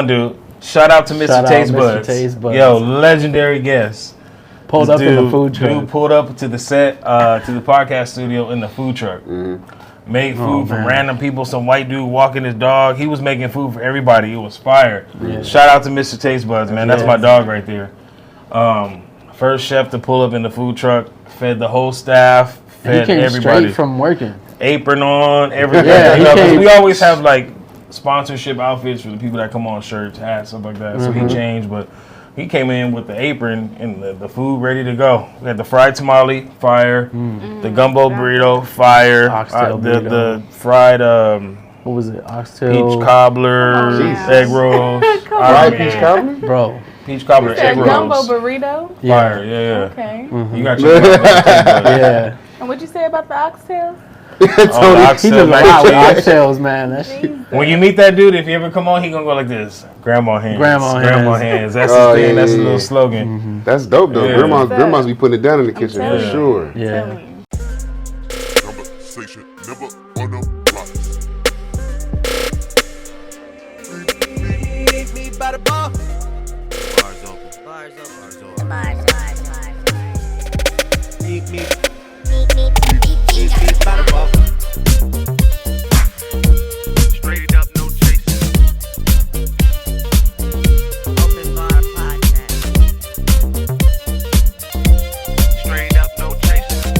Dude, shout out to Mr. Taste Buds. Yo, legendary guest. Pulled up in the food truck. Dude pulled up to the set, to the podcast studio in the food truck. Made food for random people. Some white dude walking his dog. He was making food for everybody. It was fire. Yeah. Shout out to Mr. Taste Buds, man. That's my dog right there. First chef to pull up in the food truck. Fed the whole staff. Fed he came everybody. Straight from working. Apron on, everything. We always have like sponsorship outfits for the people that come on, shirts, hats, stuff like that. So he changed, but he came in with the apron and the food ready to go. We had the fried tamale, fire. The gumbo burrito, fire. The fried what was it? Oxtail, peach cobbler, egg rolls. Fried peach cobbler, bro. Peach cobbler, egg rolls. Gumbo burrito. Fire, yeah. Okay. You got your yeah. And what'd you say about the oxtail? He does a lot with oxtails, man. That shit. When you meet that dude, if you ever come on, he gonna go like this: Grandma hands, Grandma hands. That's his thing. That's his little slogan. That's dope though. Grandma's be putting it down in the kitchen for sure. Yeah. Conversation never on the blocks. Meet me by the bar. Bars open. Bars open. Bars open. Meet me. Straight up, no chasing. Open bar podcast. Straight up, no chasing.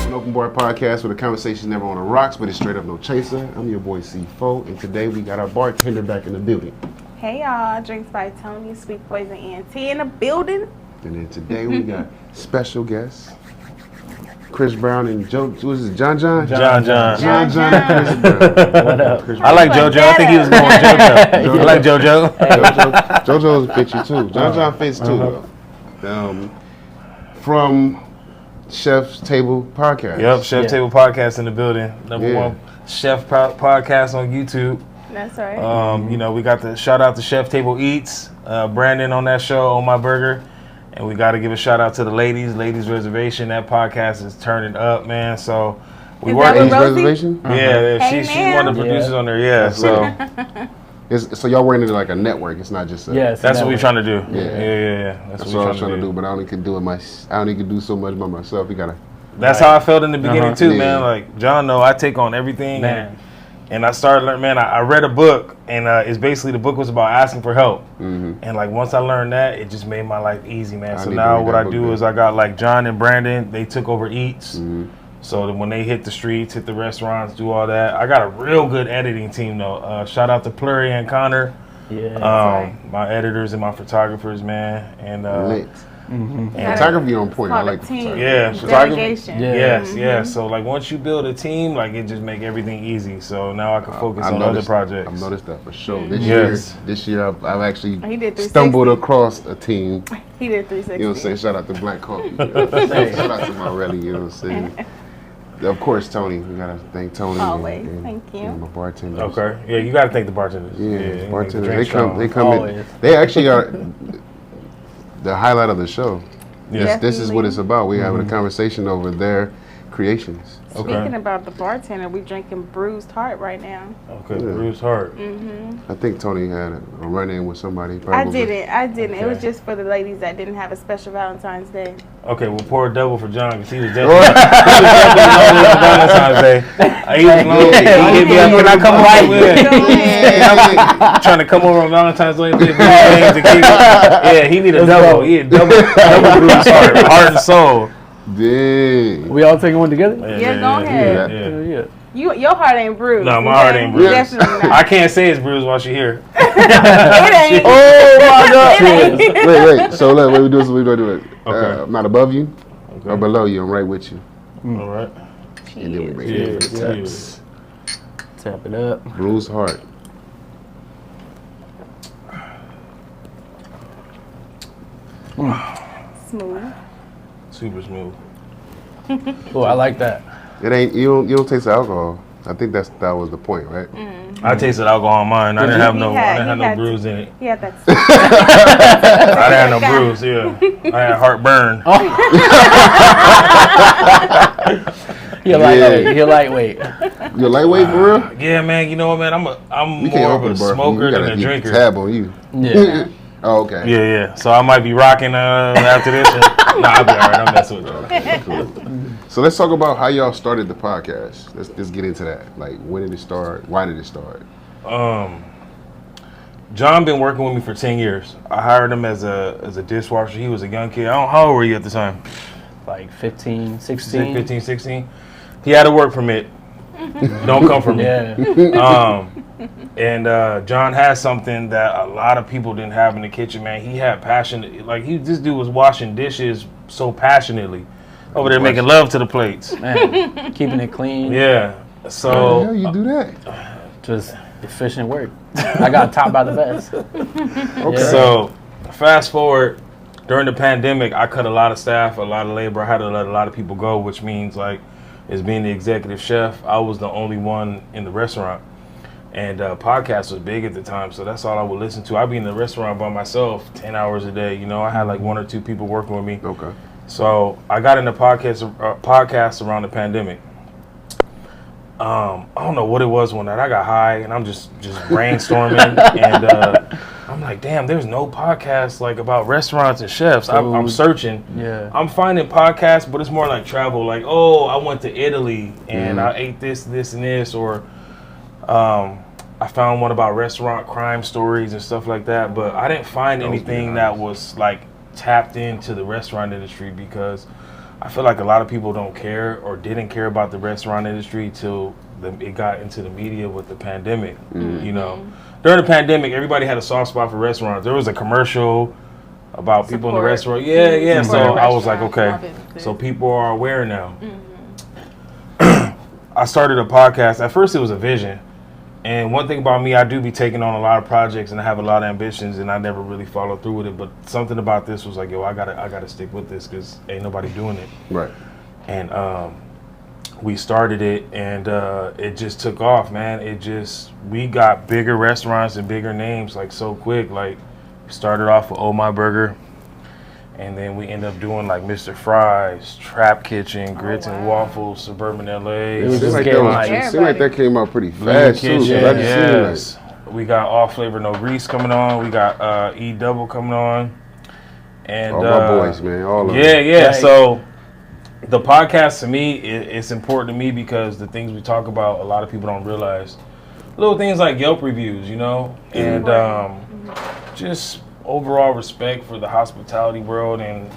An open bar podcast where the conversation never on the rocks, but it's straight up no chaser. I'm your boy C4, and today we got our bartender back in the building. Hey y'all, drinks by Tonii, Sweet Poison ENT in the building. And then today we got special guests, Chris Brown and Joe. What is it, John? John. John and Chris Brown. What up? I like JoJo. I think he was going JoJo. I like JoJo. JoJo's fit you too. John fits too though. From Chef's Table Podcast. Yep, Chef Table Podcast in the building. Number one chef podcast on YouTube. That's right. You know, we got the shout out to Chef Table Eats, Brandon on that show, On My Burger. And we got to give a shout out to the ladies Reservation. That podcast is turning up, man. So we work. Ladies Reservation? Yeah, Hey, she's one of the producers on there. Yeah, So y'all were into like a network. It's not just that's what we're trying to do. Yeah. That's what I was trying to do. But I only can do it I only can do so much by myself. You gotta. That's how I felt in the beginning too, man. Like John, I take on everything, man. And I started learning, man, I read a book, and it's basically, the book was about asking for help. And like, once I learned that, it just made my life easy, man. So now what I do is I got like John and Brandon, they took over Eats. So that when they hit the streets, hit the restaurants, do all that. I got a real good editing team though. Shout out to Plurry and Connor. My editors and my photographers, man. And and photography on point. I like the photography. Yeah, photography. Yes. So like once you build a team, like it just make everything easy. So now I can focus on other projects. I've noticed that for sure. This year I've actually stumbled across a team. He did 360. You know what I'm saying? Shout out to Black Coffee. Shout out to Morelli. You know what I'm saying? Of course, Tony. We gotta thank Tony. Always, thank you. And my bartenders. Okay. Yeah, you gotta thank the bartenders. Yeah, bartenders. They come in. They actually are the highlight of the show. This is what it's about. We're having a conversation over their creations. Speaking about the bartender, we drinking Bruised Heart right now. Okay, Bruised Heart. I think Tony had a run-in with somebody. Probably. I didn't. Okay. It was just for the ladies that didn't have a special Valentine's Day. Okay, we'll pour a double for John because he was definitely lonely on Valentine's Day. He was lonely. He hit me up when I come right with. Trying to come over on Valentine's Day. Yeah, he needed a double. He had double Bruised Heart and soul. Dang. We all taking one together? Yeah, go ahead. Your heart ain't bruised. No, my heart ain't bruised. Definitely not. I can't say it's bruised while she's here. It ain't. Oh my God. Wait. So what we do is we do it. Okay. I'm not above you or below you. I'm right with you. All right. And then we make it. Tap it up. Bruised Heart. Smooth. Super smooth. Oh, I like that. It ain't you don't taste the alcohol. I think that was the point, right? I tasted alcohol on mine. I didn't have no bruise in it. Yeah, that's. I didn't have no bruise. Yeah, I had heartburn. You're lightweight. You're lightweight. You're lightweight for real? Yeah, man. You know what, man? I'm You can't more of open a the bar. smoker You than gotta a keep drinker. tab on you. Yeah. Oh, okay. Yeah. So I might be rocking after this. Nah, I'll be all right. I'm messing with y'all. Okay, cool. So let's talk about how y'all started the podcast. Let's get into that. Like, when did it start? Why did it start? John been working with me for 10 years. I hired him as a dishwasher. He was a young kid. How old were you at the time? Like 15, 16. 15, 16. He had a work permit. Don't come for me. Yeah. And John had something that a lot of people didn't have in the kitchen, man. He had passion. Like, this dude was washing dishes so passionately. Over there making love to the plates. Man, keeping it clean. Yeah. How the So hell you do that? Just efficient work. I got top by the best. Okay. So fast forward, during the pandemic, I cut a lot of staff, a lot of labor. I had to let a lot of people go, which means, like, as being the executive chef, I was the only one in the restaurant. And podcast was big at the time, so that's all I would listen to. I'd be in the restaurant by myself 10 hours a day. You know, I had like 1 or 2 people working with me. Okay. So I got into podcasts around the pandemic. I don't know what it was one night. I got high and I'm just brainstorming, and I'm like, damn, there's no podcast like about restaurants and chefs. I'm searching. Yeah. I'm finding podcasts, but it's more like travel. Like, oh, I went to Italy and I ate this, and this, or I found one about restaurant crime stories and stuff like that. But I didn't find anything that was like tapped into the restaurant industry, because I feel like a lot of people don't care or didn't care about the restaurant industry till it got into the media with the pandemic. You know, during the pandemic, everybody had a soft spot for restaurants. There was a commercial about people in the restaurant. Yeah. So I was like, okay, so people are aware now. I started a podcast. At first, it was a vision. And one thing about me, I do be taking on a lot of projects and I have a lot of ambitions, and I never really follow through with it. But something about this was like, yo, I gotta stick with this because ain't nobody doing it. Right. And we started it, and it just took off, man. We got bigger restaurants and bigger names like so quick. Like, we started off with Oh My Burger, and then we ended up doing like Mr. Fry's, Trap Kitchen, Grits and Waffles, Suburban LA. It was Seems just like getting that came out pretty fast too. Kitchen, I yes. We got All Flavor No Grease coming on. We got E Double coming on. And all my boys, man, all of them. Yeah. So the podcast, to me, it's important to me because the things we talk about, a lot of people don't realize. Little things like Yelp reviews, you know, and just overall respect for the hospitality world. And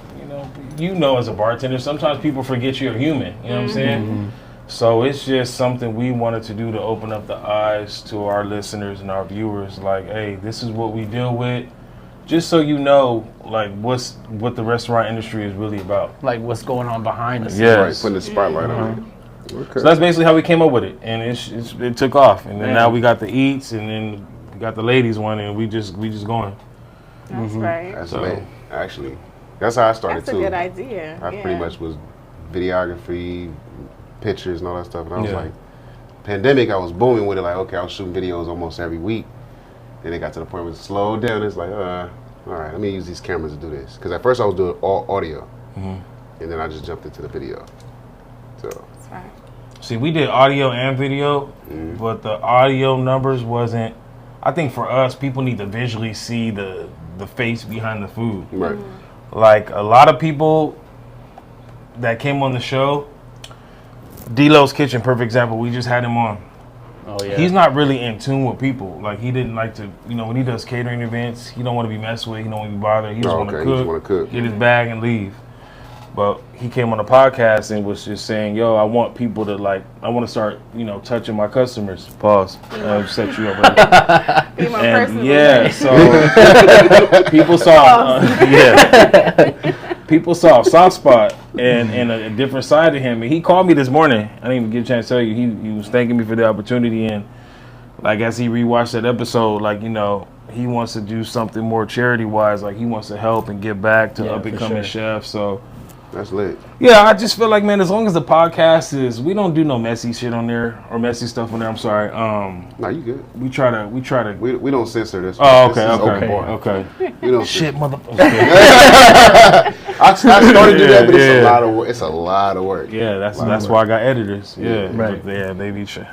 you know, as a bartender, sometimes people forget you're human. You know what I'm saying? So it's just something we wanted to do to open up the eyes to our listeners and our viewers. Like, hey, this is what we deal with. Just so you know, like, what the restaurant industry is really about. Like, what's going on behind the scenes. Yes. Right, putting the spotlight on it. Okay. So that's basically how we came up with it, and it took off. And then now we got the eats, and then we got the ladies one, and we just going. That's right. That's actually, that's how I started That's too. a good idea. I pretty much was videography, pictures, and all that stuff. And I was like, pandemic, I was booming with it. Like, okay, I was shooting videos almost every week. Then it got to the point where it slowed down. It's like, all right, let me use these cameras to do this. Because at first I was doing all audio, and then I just jumped into the video. So. That's right. See, we did audio and video, but the audio numbers wasn't. I think for us, people need to visually see the face behind the food. Right. Like, a lot of people that came on the show, D-Lo's Kitchen, perfect example. We just had him on. Oh yeah. He's not really in tune with people. Like, he didn't like to, when he does catering events, he don't want to be messed with. He don't want to be bothered. He just want to cook, get his bag and leave. But he came on the podcast and was just saying, yo, I want people to, like, I want to start, touching my customers. Pause. Set you up. Right? Be more personal. Yeah, so people saw, people saw a soft spot and a different side of him. And he called me this morning. I didn't even get a chance to tell you. He was thanking me for the opportunity. And, like, as he rewatched that episode, like, he wants to do something more charity-wise. Like, he wants to help and give back to up-and-coming chefs. So that's lit. Yeah, I just feel like, man, as long as the podcast we don't do no messy shit on there or messy stuff on there. I'm sorry. No, you good. We try to. We don't censor this. Oh, okay, this is okay. We don't shit, motherfucker. I started to do that, but it's a lot of work. It's a lot of work. Yeah, that's why I got editors. Yeah, right. Yeah, they be sure.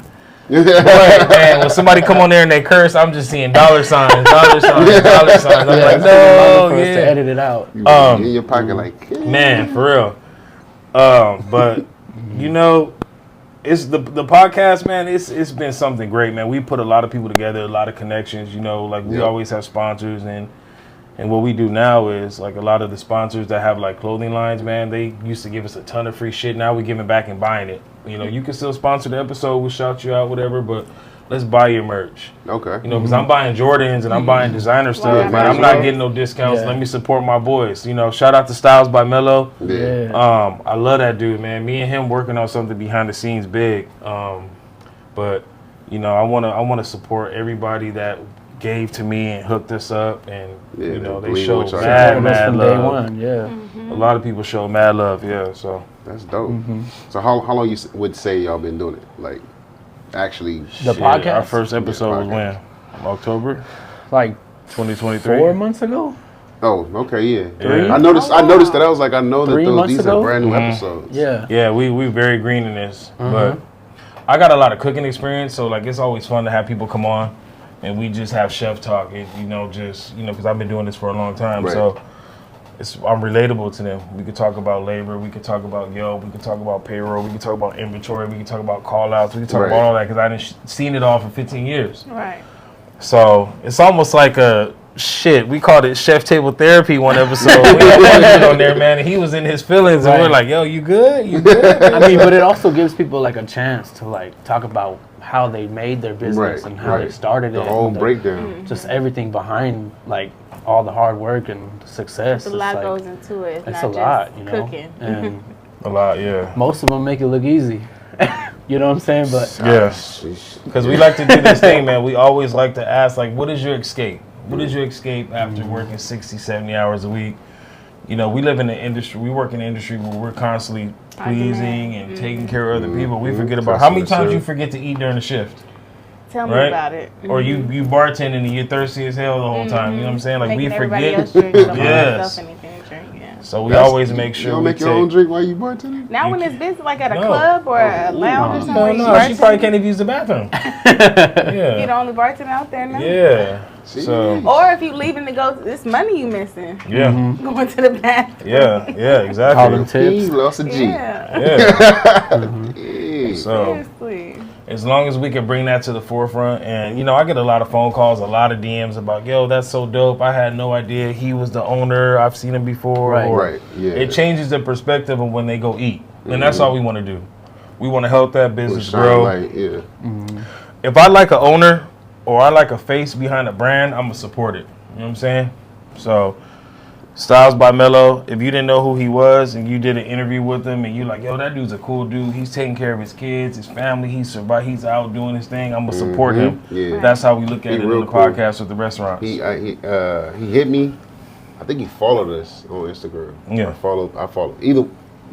But man, when somebody come on there and they curse, I'm just seeing dollar signs. I'm like, no, to edit it out. You in your pocket, like, man, for real. But you know, it's the podcast, man. It's been something great, man. We put a lot of people together, a lot of connections. You know, like we always have sponsors, and what we do now is like a lot of the sponsors that have like clothing lines, man. They used to give us a ton of free shit. Now we giving back and buying it. You know, you can still sponsor the episode. We'll shout you out, whatever. But let's buy your merch. Okay. You know, because I'm buying Jordans and I'm buying designer stuff, man. I'm not getting no discounts. Let me support my boys. You know, shout out to Styles by Mello. Yeah. I love that dude, man. Me and him working on something behind the scenes big. But you know, I wanna support everybody that gave to me and hooked us up, and you know, they showed mad love. Day one, a lot of people show mad love. Yeah, so that's dope. So how long you would say y'all been doing it? Like. Actually, the podcast. Our first episode was when? October, like 2023. 4 months ago. Oh, okay, yeah. 3? I noticed that. I was like, I know that these ago? are brand new episodes. Yeah. We very green in this, but I got a lot of cooking experience, so like it's always fun to have people come on, and we just have chef talk. Because I've been doing this for a long time, so. I'm relatable to them. We could talk about labor. We could talk about Yelp. We could talk about payroll. We could talk about inventory. We could talk about call-outs. We could talk about all that because I done seen it all for 15 years. Right. So it's almost like we called it chef table therapy one episode. We had on there, man, and he was in his feelings, and we're like, "Yo, you good? You good?" I mean, but it also gives people like a chance to like talk about how they made their business and how they started the it. Whole breakdown. Just everything behind like all the hard work and success. A lot goes into it. It's a lot, you know. Cooking. And a lot, yeah. Most of them make it look easy. You know what I'm saying? But because we like to do this thing, man. We always like to ask, like, what is your escape? What is your escape after working 60, 70 hours a week? You know, we live in the industry. We work in an industry where we're constantly pleasing and taking care of other people. We forget about how many times you forget to eat during the shift. Tell me about it. Or you bartending and you're thirsty as hell the whole time. You know what I'm saying? Like Making we forget. Else drink anything to drink. Yeah. So we always make sure you don't make your own drink while you bartending. Now when it's busy, like at a club or a lounge or something. No, she probably can't even use the bathroom. Yeah. You the only bartender out there now. Yeah. So. Or if you leaving to go, this money you missing. Yeah. Going to the bathroom. Yeah, exactly. Call them tips. He lost a G. So. Seriously. As long as we can bring that to the forefront, and you know, I get a lot of phone calls, a lot of DMs about, yo, that's so dope. I had no idea he was the owner. I've seen him before. Right. Yeah. It changes the perspective of when they go eat, and that's all we want to do. We want to help that business grow. If I like an owner or I like a face behind a brand, I'm gonna support it. You know what I'm saying? So. Styles by Mello, if you didn't know who he was and you did an interview with him and you're like, yo, that dude's a cool dude. He's taking care of his kids, his family. He's out doing his thing. I'm going to support him. Yeah. That's how we look at it in the podcast with the restaurants. He hit me. I think he followed us on Instagram. Yeah. I followed. Either,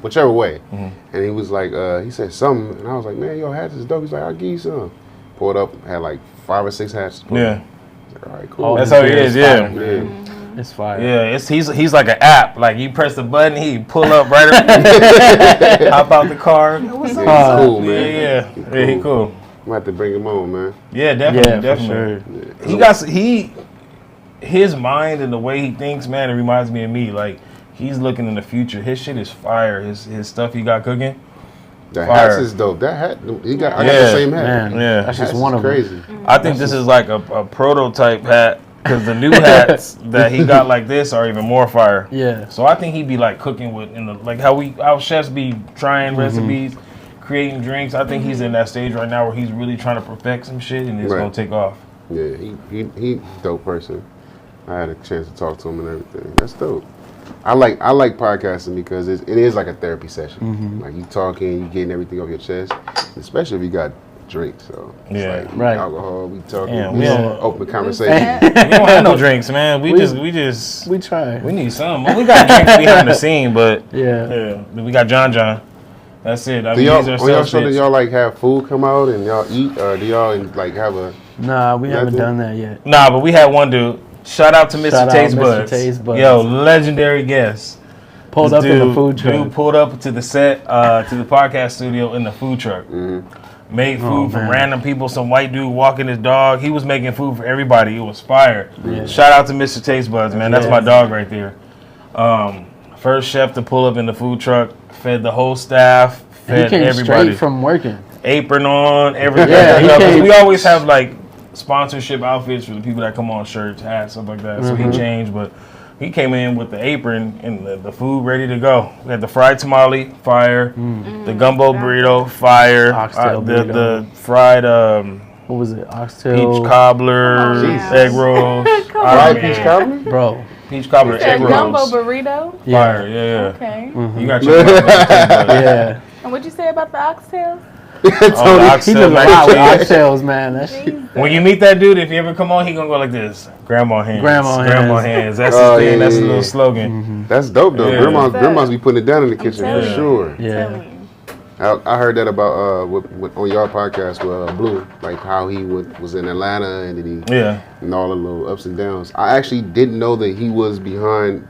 whichever way. And he was like, he said something. And I was like, man, your hats is dope. He's like, I'll give you some. Pulled up, had like 5 or 6 hats. Yeah. Like, all right, cool. That's how he is, yeah. It's fire. Yeah, he's like an app. Like you press the button, he pull up right hop out the car. What's up? He's cool, man. Yeah, he cool. I'm gonna have to bring him on, man. Yeah, definitely. For sure. His mind and the way he thinks, man, it reminds me of me. Like he's looking in the future. His shit is fire. His stuff he got cooking. The hats is dope. That hat, I got the same hat. Man, yeah, that's just one of them. Crazy. I think this is like a prototype hat. Because the new hats that he got like this are even more fire. Yeah. So I think he'd be like cooking with, like how our chefs be trying recipes, creating drinks. I think he's in that stage right now where he's really trying to perfect some shit and it's gonna take off. Yeah, he dope person. I had a chance to talk to him and everything. That's dope. I like podcasting because it is like a therapy session. Like you talking, you getting everything off your chest, especially if you got drinks. So it's like alcohol, we talking, we open conversation. We don't have no drinks, man. We try. We need some. We got drinks behind the scene, but yeah. We got John. That's it. On y'all show, do y'all like have food come out and y'all eat, or do y'all like have a? Nah, we haven't done that yet. Nah, but we had one dude. Shout out to Mr. Taste Buds. Taste Buds. Yo, legendary guest. Pulled up in the food truck. Dude pulled up to the set, to the podcast studio in the food truck. Made food for random people. Some white dude walking his dog. He was making food for everybody. It was fire. Yeah. Shout out to Mr. Taste Buds, man. That's my dog right there. First chef to pull up in the food truck. Fed the whole staff. Fed he came everybody. Straight from working. Apron on, everything. Yeah, we always have like sponsorship outfits for the people that come on, shirts, hats, stuff like that. So he changed, but he came in with the apron and the food ready to go. We had the fried tamale, fire. The gumbo burrito, fire. Oxtail burrito. The fried what was it? Oxtail. Peach cobbler, egg rolls. Fried peach cobbler? Bro. Peach cobbler, egg rolls. Gumbo burrito? Fire, yeah. Okay. You got your Yeah. And what'd you say about the oxtails? He does a lot with oxtails, man. That shit. When you meet that dude, if you ever come on, he gonna go like this: Grandma hands, Grandma hands. That's his thing. That's his little slogan. That's dope though. Yeah. Grandma's be putting it down in the kitchen for sure. Yeah. I heard that about on your podcast with Blue, like how he was in Atlanta and then and all the little ups and downs. I actually didn't know that he was behind.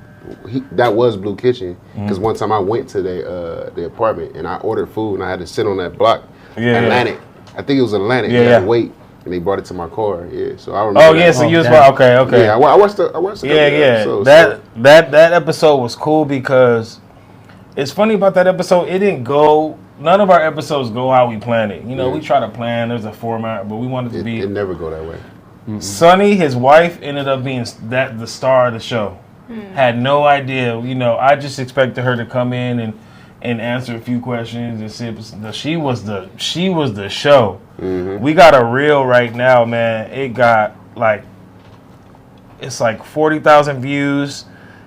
That was Blue Kitchen because one time I went to the apartment and I ordered food and I had to sit on that block. Atlantic. I think it was Atlantic. I had to wait and they brought it to my car. Yeah, so I remember. Oh yeah, so you was okay. Yeah, I watched the episode, That episode was cool because it's funny about that episode. It didn't go. None of our episodes go how we planned it. You know, we try to plan. There's a format, but we wanted to be. It never go that way. Sonny, his wife, ended up being the star of the show. Had no idea. You know, I just expected her to come in and answer a few questions and sip. She was the show. We got a reel right now, man. It got it's like 40,000 views.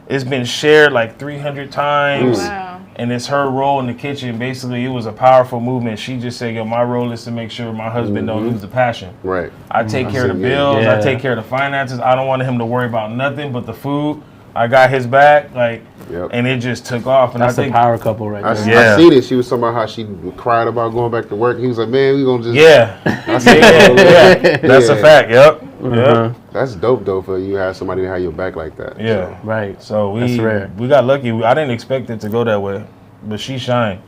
It's been shared like 300 times. Wow. And it's her role in the kitchen. Basically, it was a powerful movement. She just said, yo, my role is to make sure my husband don't lose the passion. Right. I take care of the bills. I take care of the finances. I don't want him to worry about nothing but the food. I got his back, and it just took off. And that's I think a power couple right there. I seen it. She was talking about how she cried about going back to work. He was like, man, we gonna just... That's a fact, yep. That's dope, though, for you to have somebody to have your back like that. Yeah. So. Right. So that's rare. We got lucky. I didn't expect it to go that way. But she shined.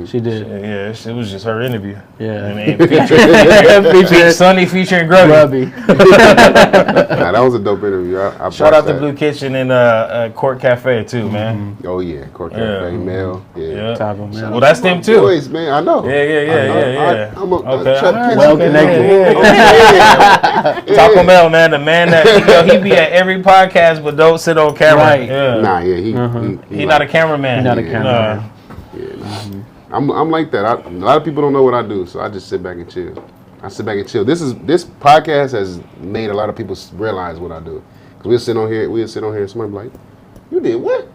She did. Yeah, it was just her interview. Yeah. And featuring Sonny featuring Grubby. That was a dope interview. I Shout out to Blue Kitchen and Court Cafe too, man. Oh yeah, Court Cafe, Mel. Yeah. Taco Mel. Well, that's them too. Boys, man, I know. Yeah. I'm well connected. Taco Mel, man, the man that he be at every podcast but don't sit on camera. Right. Nah, he not a cameraman. He's not a cameraman. I'm like that. A lot of people don't know what I do, so I just sit back and chill. This podcast has made a lot of people realize what I do. Cause we'll sit on here, and somebody be like, "You did what?"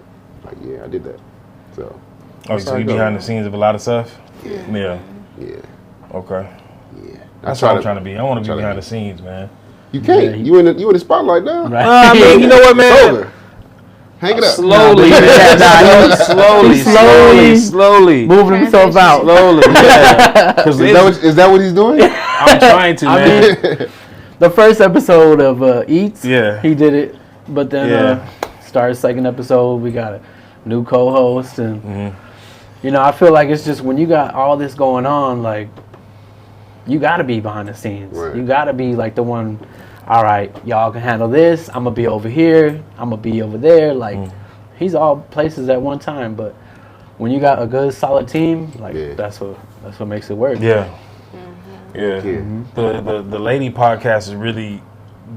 Like, yeah, I did that. So. So you behind the scenes of a lot of stuff? Yeah. Okay. Yeah. That's what I'm trying to be. I want to be behind the scenes, man. You can't. You in the spotlight now. Right. I mean, you know what, man? It's over. Hang it up. Slowly. Moving himself out. Slowly. Yeah. Is that what he's doing? I'm trying to, man. The first episode of Eats, Yeah. he did it. But then started second episode, we got a new co-host. And, you know, I feel like it's just when you got all this going on, like, you got to be behind the scenes. Right. You got to be like the one, all right, y'all can handle this. I'm going to be over here. I'm going to be over there. Like, he's all places at one time. But when you got a good, solid team, like, that's what makes it work. Yeah. The lady podcast is really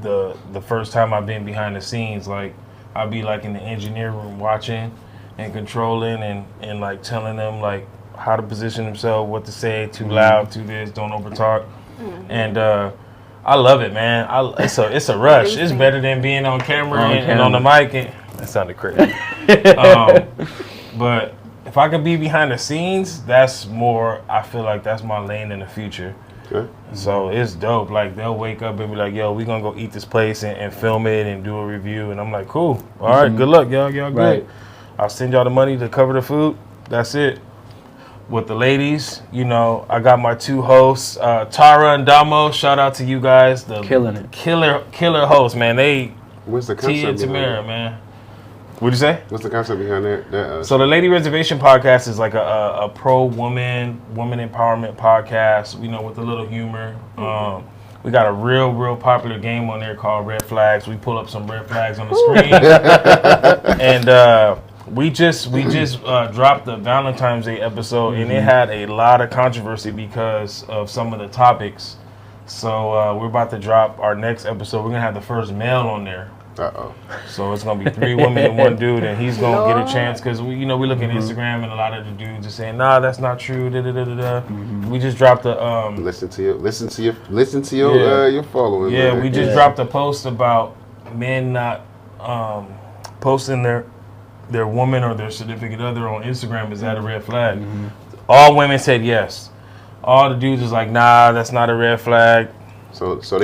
the first time I've been behind the scenes. Like, I'll be like in the engineer room watching and controlling and like telling them like how to position themselves, what to say, too loud, too this, don't over talk. And I love it, man. It's a rush. It's better than being on camera and on the mic. That sounded crazy. But if I could be behind the scenes, that's more, I feel like that's my lane in the future. Okay. So it's dope. Like, they'll wake up and be like, yo, we gonna go eat this place and film it and do a review. And I'm like, cool. All right, good luck, y'all. Y'all good. Right. I'll send y'all the money to cover the food. That's it. With the ladies, you know, I got my two hosts, Tara and Damo. Shout out to you guys. Killing it. Killer hosts, man. What's the Tia and concept? Tamara, man. What'd you say? What's the concept behind that? So the Lady Reservation podcast is like a woman empowerment podcast. With a little humor. We got a real popular game on there called Red Flags. We pull up some red flags on the screen, and we just dropped the Valentine's Day episode, and it had a lot of controversy because of some of the topics. So we're about to drop our next episode. We're gonna have the first male on there. So it's gonna be 3 women and 1 dude, and he's gonna get a chance because we look at Instagram and a lot of the dudes are saying, "Nah, that's not true." We just dropped a listen to your followers. Yeah, man. we just dropped a post about men not posting their woman or their significant other on Instagram. Is that a red flag? All women said yes. All the dudes was like, "Nah, that's not a red flag." So let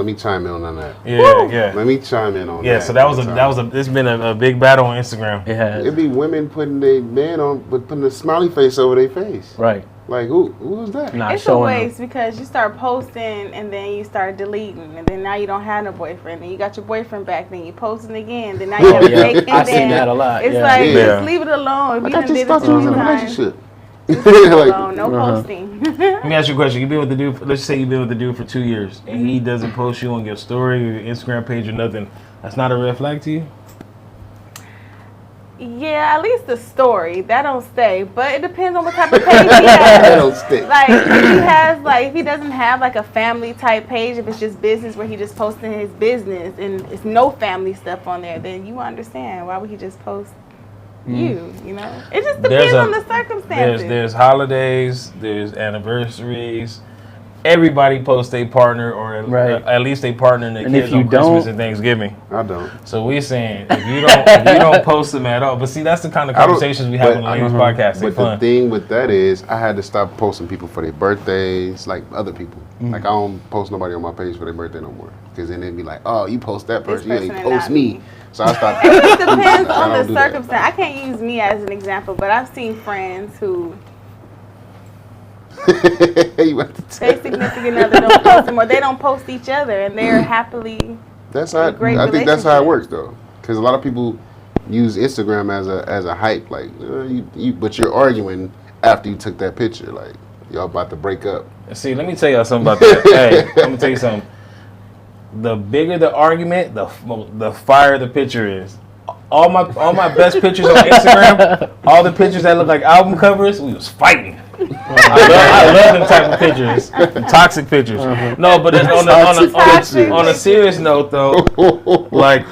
me chime in on that. Yeah. Let me chime in on that. Yeah, so it's been a big battle on Instagram. It has. It'd be women putting their man on, but putting a smiley face over their face. Right. Like who was that? Not It's a showing waste because you start posting and then you start deleting, and then now you don't have no boyfriend, and you got your boyfriend back, then you posting again, then now you have to make, and I've then seen that a lot. it's Yeah. like just leave it alone. If I you done just did it thought you was in a 2 times, relationship. just leave it Like, alone. No posting. Let me ask you a question. You've been with the dude. Let's say you've been with the dude for 2 years, and he doesn't post you on your story or your Instagram page or nothing. That's not a red flag to you? Yeah, at least the story that don't stay, but it depends on what type of page he has. that don't stick. Like if he doesn't have like a family type page, if it's just business where he just posting his business and it's no family stuff on there, then you understand why would he just post you? It just depends on the circumstances. There's holidays, there's anniversaries. Everybody posts their partner or at least they partner and their kids on Christmas and Thanksgiving. I don't. So we're saying if you don't post them at all, but see that's the kind of conversations we have on the Ladies Podcast. But the thing with that is, I had to stop posting people for their birthdays, like other people. Like I don't post nobody on my page for their birthday no more, because then they'd be like, "Oh, you post that person, you ain't post me." So I stopped. It just depends on the circumstance. I can't use me as an example, but I've seen friends who their significant other don't post them, or they don't post each other, and they're happily. That's how. I think that's how it works, though, because a lot of people use Instagram as a hype. Like but you're arguing after you took that picture. Like y'all about to break up. See, let me tell y'all something about that. Hey, I'm gonna tell you something. The bigger the argument, the fire the picture is. All my best pictures on Instagram, all the pictures that look like album covers, we was fighting. I love them type of pictures, the toxic pictures. No, but on a serious note though, like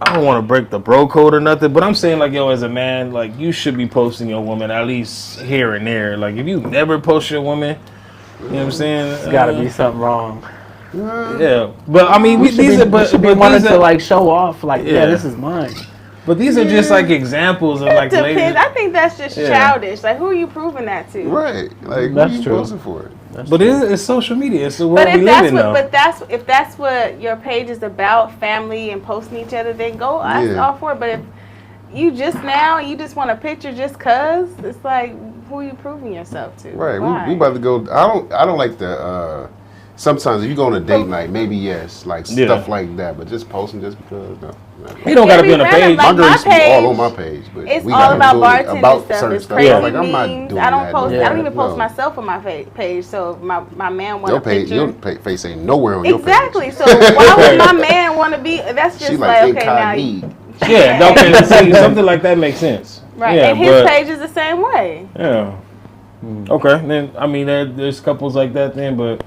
I don't want to break the bro code or nothing, but I'm saying like as a man, like you should be posting your woman at least here and there. Like if you never post your woman, you know what I'm saying? There's got to be something wrong. Yeah, but I mean, these are wanting to like show off, like this is mine. But these are just like examples of like ladies. I think that's just childish. Like, who are you proving that to? Right, like that's who you true. posting for? But it's social media. It's the world we live in now. But if that's what your page is about, family and posting each other, then go. I'm all for it. But if you just want a picture just cause, it's like, who are you proving yourself to? Right, we about to go. I don't like the. Sometimes if you go on a date night, maybe yes, like stuff like that. But just posting just because, no. You don't gotta be on a page. My girl used to be all on my page, but it's we all about bartending bartending stuff. It's crazy like I'm not doing I don't post. that. I don't even post myself on my page. So my man wants a picture. Your face ain't nowhere on your page. Exactly. So why would my man want to be? That's just like okay now. Yeah, okay. See, something like that makes sense. Right, yeah, and his page is the same way. Yeah. Okay. Then I mean, there's couples like that. Then, but.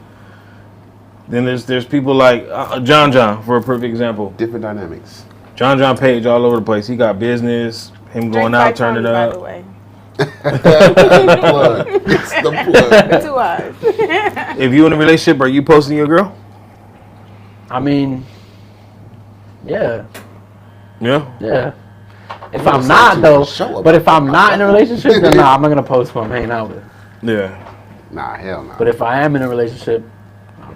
Then there's people like John for a perfect example. Different dynamics. John page all over the place. He got business. Him going out, turn it up. By the way. Plug. It's the plug. 2 eyes. If you in a relationship, are you posting your girl? I mean, yeah. If I'm not though, but if I'm not in a relationship, then I'm not gonna post who I'm hanging out with. Yeah. Nah, hell no. But if I am in a relationship,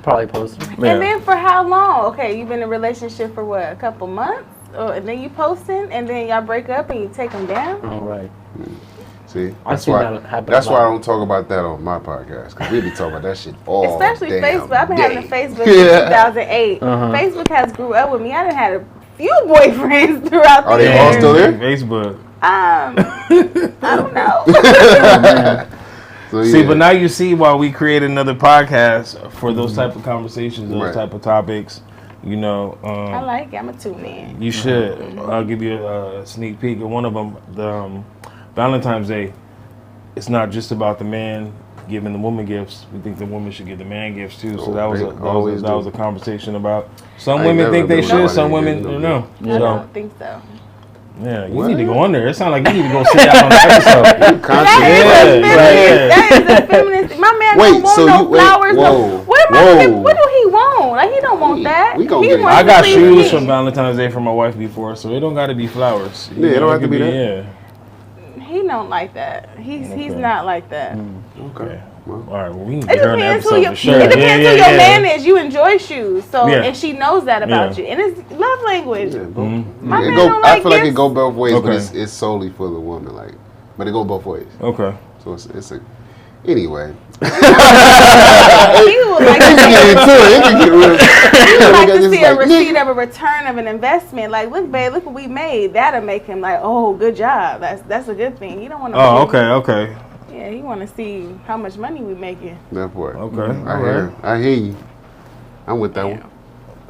probably post them. And then for how long? Okay, you've been in a relationship for what, a couple months? And then you posting, and then y'all break up and you take them down? All right. See, that's why I don't talk about that on my podcast, because we be talking about that shit all Especially damn Facebook. I've been day. having a Facebook since 2008. Facebook has grew up with me. I done had a few boyfriends throughout the Are they years. all still there? Facebook. I don't know. So, See, but now you see why we created another podcast for those type of conversations, those type of topics. You know, I like it. I'm a tune in. you should. I'll give you a sneak peek of one of them. The Valentine's Day. It's not just about the man giving the woman gifts. We think the woman should give the man gifts too. So that was a conversation about. Some women think they should. Some women no. I don't think so. Yeah, you need to go on there. It sounds like you need to go sit down on the episode. That is a feminist. My man don't want no flowers. What do he want? Like, he don't want that. I got shoes from Valentine's Day for my wife before, so it don't got to be flowers. Yeah, it don't have to be that. Yeah. He don't like that. He's not like that. Okay. All right, well, we need to It get her an depends episode for sure. It depends who your man is. You enjoy shoes, so and she knows that about you, and it's love language. Yeah, My man don't like I feel like it gifts. go both ways, but it's solely for the woman, like. But it go both ways. Okay. So it's a. Anyway. He would like to see a receipt of a return of an investment. Like, look, babe, look what we made. That'll make him like, oh, good job. That's a good thing. He don't want to. Oh, okay. Yeah, he want to see how much money we making. That part. Okay. I hear you. I'm with that one.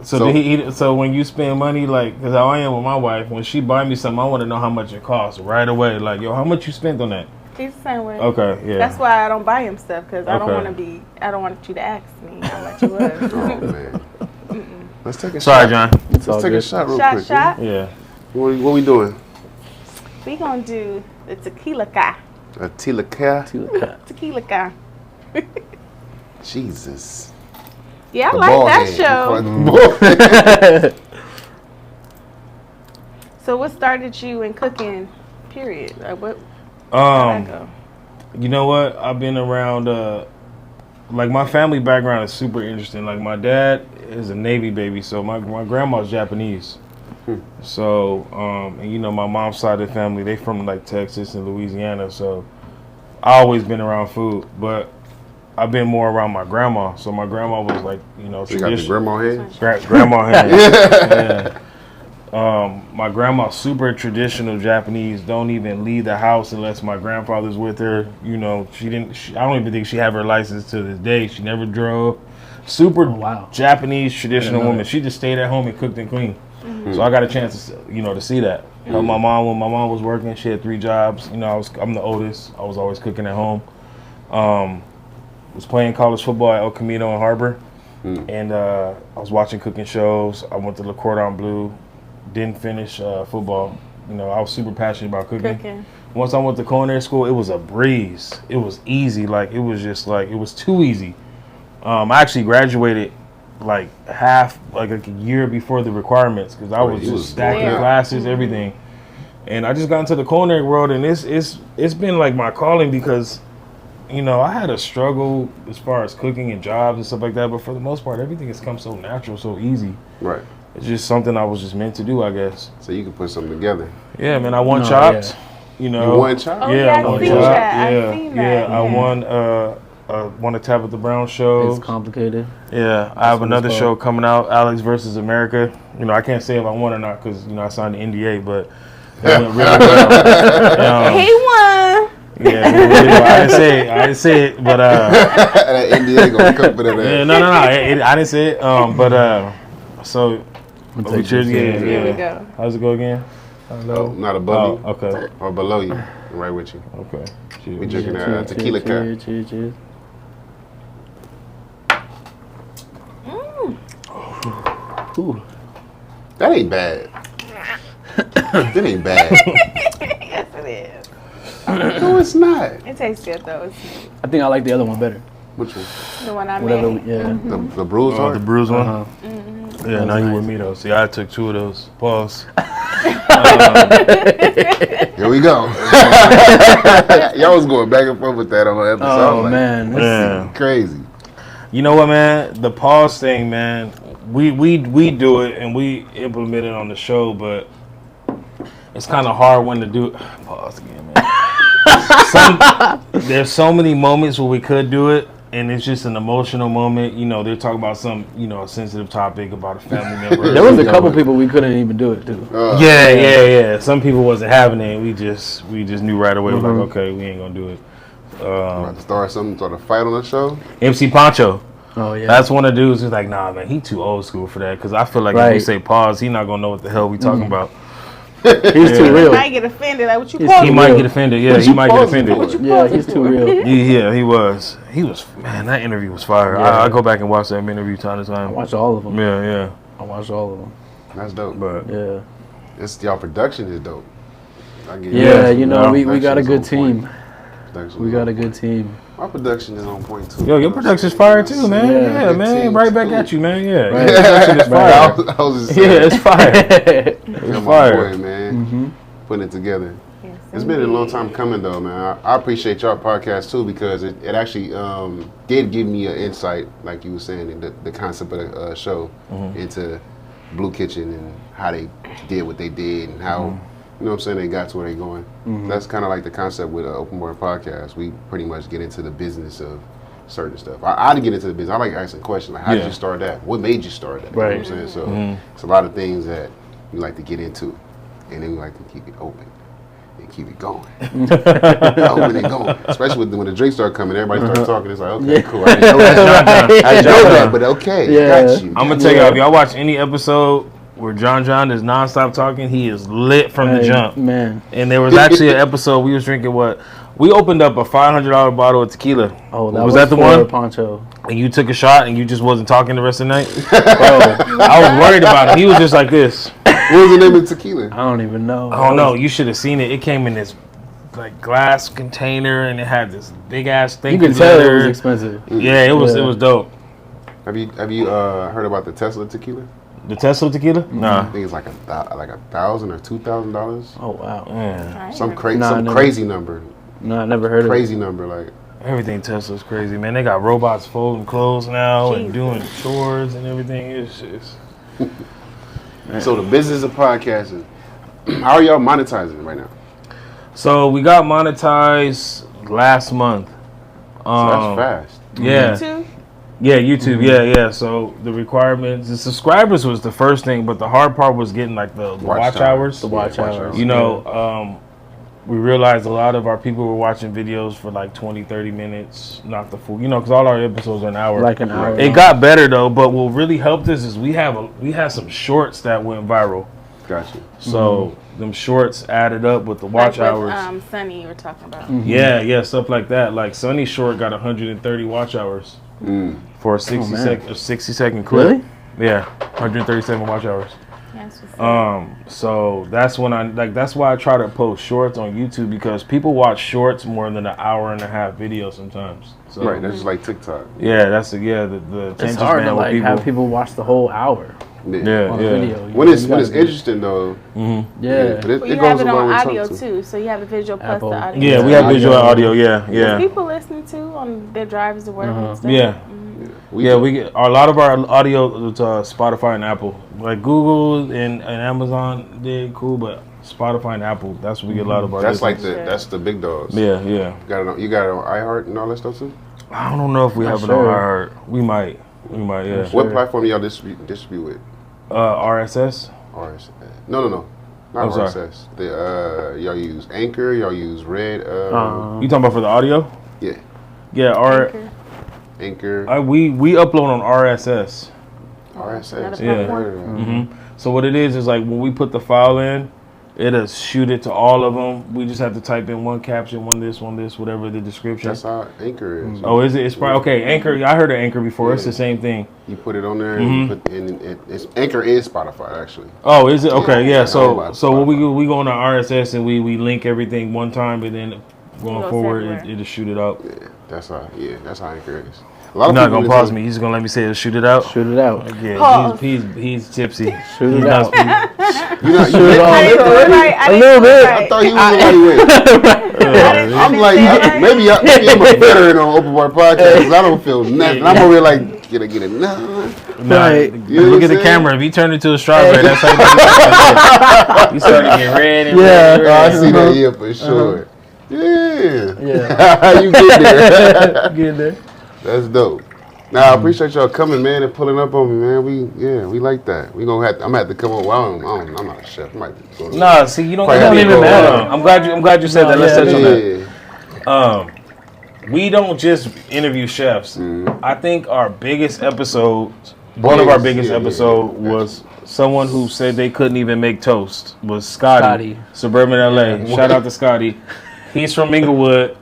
So when you spend money, like, because how I am with my wife, when she buy me something, I want to know how much it costs right away. Like, yo, how much you spent on that? He's the same way. Okay, yeah. That's why I don't buy him stuff, because I don't want you to ask me how much it was. Oh man. Let's take a Sorry, shot. John. Let's take a shot real quick. Shot. Yeah. What we doing? We gonna do the tequila guy. A tequila. Tequila guy. Jesus. Yeah, I The like ball that head. show. So what started you in cooking, period? Like what? How'd that go? You know what? I've been around, like, my family background is super interesting. Like, my dad is a Navy baby, so my grandma's Japanese. So, and you know, my mom's side of the family, they from, like, Texas and Louisiana, so I always been around food, but I've been more around my grandma. So my grandma was, like, you know, You got the grandma head? grandma head. Yeah. My grandma's super traditional Japanese. Don't even leave the house unless my grandfather's with her. You know, I don't even think she have her license to this day. She never drove. Super Japanese traditional woman. She just stayed at home and cooked and cleaned. So I got a chance to, you know, to see that. Helped my mom when my mom was working. She had 3 jobs. You know, I'm the oldest. I was always cooking at home. Was playing college football at El Camino in Harbor, and I was watching cooking shows. I went to Le Cordon Bleu. Didn't finish football. You know, I was super passionate about cooking. Once I went to culinary school, it was a breeze. It was easy. Like, it was just like, it was too easy. I actually graduated like a year before the requirements, because I was just stacking classes, everything. And I just got into the culinary world, and it's been like my calling, because, you know, I had a struggle as far as cooking and jobs and stuff like that, but for the most part, everything has come so natural, so easy. Right. It's just something I was just meant to do, I guess. So you can put something together. Yeah, man, I won Chopped. You know. You won Chopped? Yeah, I won Chopped. I've seen that. I won a Tabitha Brown show. It's complicated. Yeah, I have another show coming out, Alex versus America. You know, I can't say if I won or not, because, you know, I signed the NDA, but it went really well. He won. Yeah, I didn't say it, but that NDA gonna come for that. Yeah, no, I didn't say it. So. Cheers, Here we go. How's it go again? Oh, not above you. Okay. Or below you. Right with you. Okay. Cheers. We drinking tequila cup. Cheers. Ooh. That ain't bad. That ain't bad. Yes, it is. No, it's not. It tastes good though. I think I like the other one better. Which one? The one I Whatever. made. Yeah. The bruised one? The bruised one? Yeah, now you nice. with me though. See, I took 2 of those. Pause. Here we go. Y'all was going back and forth with that on the episode. Oh, man. Yeah. Crazy. You know what, man? The pause thing, man. We do it and we implement it on the show, but it's kind of hard when to do it. Pause again, man. There's so many moments where we could do it, and it's just an emotional moment. You know, they're talking about some, you know, a sensitive topic about a family member. There was a couple people we couldn't even do it to. Yeah. Some people wasn't having it. We just knew right away. Like, okay, we ain't gonna do it. About to start some sort of fight on the show. MC Poncho. Oh yeah. That's one of the dudes who's like, nah, man, he too old school for that. Because I feel like if we say pause, he not gonna know what the hell we talking about. He's too real. He might get offended. Like, what you pausing? He might get offended. Yeah, he might get offended. Yeah, he's too real. Yeah, he was. Man, that interview was fire. Yeah. I go back and watch that interview time to I time. watch all of them. Yeah. I watch all of them. That's dope. But Yeah. It's y'all production is dope. I get Yeah, it. you know, we got a Production's good on team. point. Production We is got on a good team. My production is on point too. yo, your production's fire too, man. Yeah, Yeah, man. team Right back too. at you, man. Yeah. Right. Your production is fire. I was just saying. Yeah, it's fire. Yeah, It's my fire. boy, man. Putting it together. Yes, It's been a long time coming though, man. I appreciate y'all podcast too because it actually did give me an insight, like you were saying, in the concept of the show into Blue Kitchen and how they did what they did and how, you know what I'm saying, they got to where they going. That's kind of like the concept with Open Bar Podcast. We pretty much get into the business of certain stuff. I get into the business. I like asking questions like, how did you start that? What made you start that? Right. You know what I'm saying? So it's a lot of things that we like to get into and then we like to keep it open. Keep it going. Open and going. Especially when the drinks start coming, everybody starts talking. It's like, okay, cool. I didn't know that. I didn't know that, but okay. Yeah. Got you. I'm gonna tell y'all, if y'all watch any episode where John is nonstop talking, he is lit from the jump. Man. And there was actually an episode we was drinking we opened up a $500 bottle of tequila. Oh, that was that the one? Poncho. And you took a shot and you just wasn't talking the rest of the night. Bro, I was worried about him. He was just like this. What was the name of the tequila? I don't even know. I don't know. You should have seen it. It came in this like glass container and it had this big ass thing. You can tell it was expensive. Yeah, it was dope. Have you heard about the Tesla tequila? The Tesla tequila? Nah. I think it's like $1,000 or $2,000. Oh wow. Yeah. Some never. crazy number. No, I never heard Crazy number, like. Everything Tesla's crazy, man. They got robots folding clothes now and Jesus. doing chores and everything. It's just So the business of podcasting, how are y'all monetizing right now? so we got monetized last month. So that's fast. Yeah. Too? Yeah, YouTube. Yeah. So the requirements, the subscribers was the first thing, but the hard part was getting like the watch hours. The watch hours. You know, we realized a lot of our people were watching videos for like 20, 30 minutes, not the full, you know, because all our episodes are an hour. Like an hour. It got better though, but what really helped us is we had some shorts that went viral. Gotcha. So them shorts added up with the watch like hours. with, Sunny you were talking about. Yeah, stuff like that. Like Sunny Short got 130 watch hours for a 60-second clip. Really? Yeah, 137 watch hours. That's what's up. So that's when that's why I try to post shorts on YouTube because people watch shorts more than an hour and a half video sometimes. So Right, that's just like TikTok. yeah, that's the attention It's hard span to with like have people watch the whole hour Yeah, on a yeah. video. When it's You gotta do- interesting though. Yeah. But Well, it you goes have it along on with audio something. too, so you have the visual plus Apple. the audio. Yeah, we have visual audio. Yeah. People listening to on their drives or whatever. and stuff. Yeah. We get a lot of our audio to Spotify and Apple. Like Google and Amazon did cool, but Spotify and Apple, that's what we get a lot of our. That's like listeners. that's the big dogs. Yeah. You got it on iHeart and all that stuff too? I don't know if we Not have it sure. on our. We might. Yeah. What platform do y'all distribute with? RSS. RSS. No. Not I'm sorry. RSS. Y'all use Anchor, y'all use Red You talking about for the audio? yeah. Yeah. Anchor. We upload on RSS. RSS. Another Yeah. platform. So what it is like when we put the file in, it'll shoot it to all of them. We just have to type in one caption, one this, whatever the description. That's how Anchor is. Oh, is it? It's probably okay. Anchor. I heard of Anchor before. It's the same thing. You put it on there and you put it's Anchor is Spotify actually. Oh, is it? Okay, yeah. Yeah, So Spotify. what we go on our RSS and we link everything one time, and then going Go forward, separate. it'll shoot it out. Yeah, that's how Anchor is. A lot He's of not people gonna pause me. He's gonna let me say it. Shoot it out. Shoot it out. Yeah, Pause. he's tipsy. Shoot He's it not out. speaking. You know, Shoot it I didn't out. do it right. I A didn't little do it bit. I right. thought he was lightweight. I'm like, maybe I'm a veteran on Open Bar Podcast because I don't feel nothing. I'm over here like, get it, no. Nah, Right. You know look what at the I'm camera. If he turned into a strawberry, that's how he started to get red and Yeah. red. Oh, I see that, yeah, for sure. Yeah. Yeah. You get there. Get there. That's dope. Now I appreciate y'all coming, man, and pulling up on me, man. We like that. I'm gonna have to come up. Well, I'm not a chef. I might go to Nah, see, you don't even matter. I'm glad you said that. Let's touch on yeah. that. We don't just interview chefs. I think our biggest episode, one of our biggest episodes was someone who said they couldn't even make toast. Was Scotty. Suburban LA. Yeah. Shout out to Scotty. He's from Inglewood.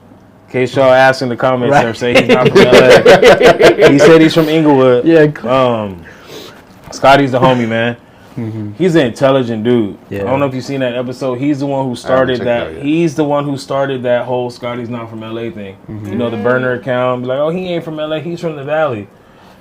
In case y'all ask in the comments or say he's not from LA. He said he's from Inglewood. Yeah. Scotty's the homie, man. He's an intelligent dude. Yeah. I don't know if you've seen that episode. He's the one who started that. He's the one who started that whole Scotty's not from LA thing. You know, the burner account. Be like, oh, he ain't from LA. He's from the Valley.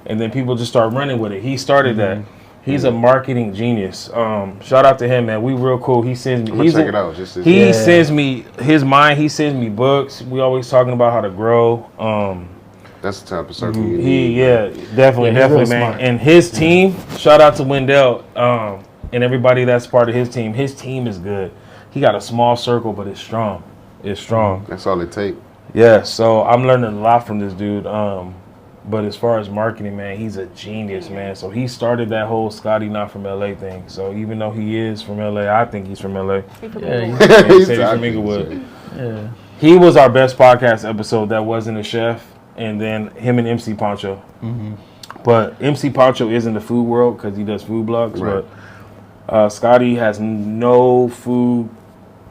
And then people just start running with it. He started that. He's a marketing genius. Shout out to him, man. We real cool. He sends me. Check it out. He sends me his mind. He sends me books. We always talking about how to grow. That's the type of circle you need. Definitely, man. Smart. And his team. Shout out to Wendell and everybody that's part of his team. His team is good. He got a small circle, but it's strong. It's strong. That's all it takes. Yeah. So I'm learning a lot from this dude. But as far as marketing, man, he's a genius, man. So he started that whole Scotty not from LA thing. So even though he is from LA, I think he's from LA. Yeah, He said he's from Inglewood. yeah. He was our best podcast episode that wasn't a chef, and then him and MC Poncho. But MC Poncho is in the food world because he does food blogs. Right. But Scotty has no food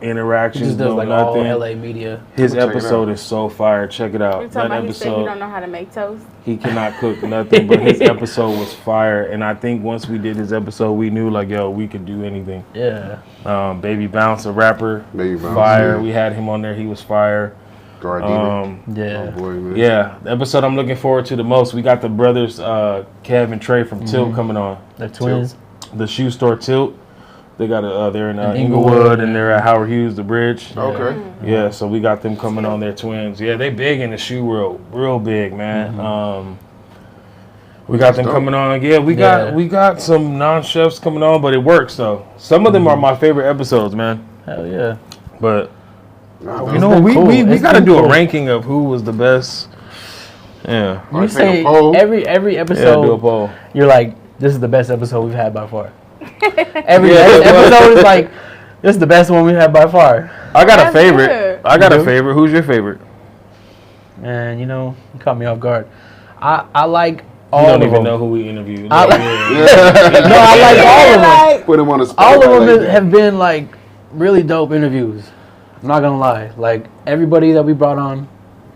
interactions, He just does no like nothing. all LA media. His Check it episode is so fire. Check it out. You're That talking about he said he episode, don't know how to make toast. he cannot cook nothing, but his episode was fire. And I think once we did his episode, we knew like, yo, we could do anything. Yeah. Baby Bounce, a rapper, Baby Bounce, fire. yeah. We had him on there. He was fire. Gardena. Yeah. Oh boy, man. Yeah, the episode I'm looking forward to the most. We got the brothers Kev and Trey from Tilt coming on. They're twins. The shoe store Tilt. They got they're in Inglewood, Inglewood and they're at Howard Hughes, the bridge. Okay. Yeah, so we got them coming on. They're twins. Yeah, they big in the shoe world, real big, man. We got them coming on. Yeah, we got some non-chefs coming on, but it works though. Some of them are my favorite episodes, man. Hell yeah. But No, you know, we It's got to been do cool. a ranking of who was the best. Yeah. We take say a poll. every Yeah, do a episode, poll. you're like, this is the best episode we've had by far. Every Yeah, episode is like, this is the best one we've had by far. I got a That's favorite. good. I got You a do? favorite. Who's your favorite? Man, you know, you caught me off guard. I like You all don't of even them. know who we interviewed. I- Yeah. No, I like all of them. Put him on the spot. All of like them that. have been like really dope interviews. I'm not gonna lie. Like everybody that we brought on,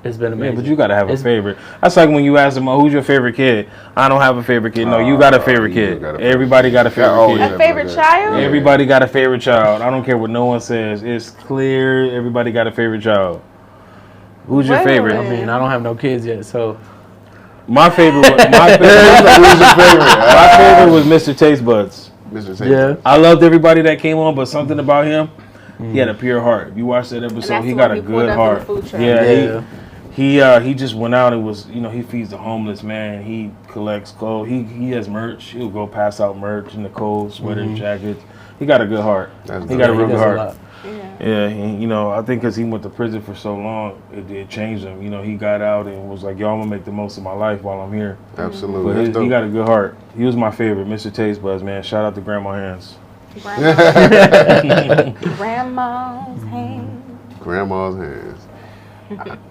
it's been Yeah, amazing. but you gotta have a It's- favorite. That's like when you ask them, oh, "Who's your favorite kid?" I don't have a favorite kid. No, you got a favorite you kid. got a favorite Everybody got a favorite always kid. A favorite Yeah. child? Everybody got a favorite child. I don't care what no one says. It's clear. Everybody got a favorite child. Who's your Wait a favorite? I minute. mean, I don't have no kids yet, so My favorite. My favorite was Mr. Taste Buds. Mr. Taylor. yeah. I loved everybody that came on, but something about him, he had a pure heart. If you watch that episode, that's he the got one a he pulled good up in heart. the food truck. Yeah, he just went out and was, he feeds the homeless, man. He collects clothes. He has merch. He'll go pass out merch in the cold, sweaters, jackets. He got a good heart. That's He got a dope. real He good does a heart. lot. Yeah. Yeah, I think because he went to prison for so long, it changed him. He got out and was like, yo, I'm going to make the most of my life while I'm here. Absolutely. But That's he dope. got a good heart. He was my favorite, Mr. Taste Buds, man. Shout out to Grandma Hands. Grandma's hand. Grandma's hands.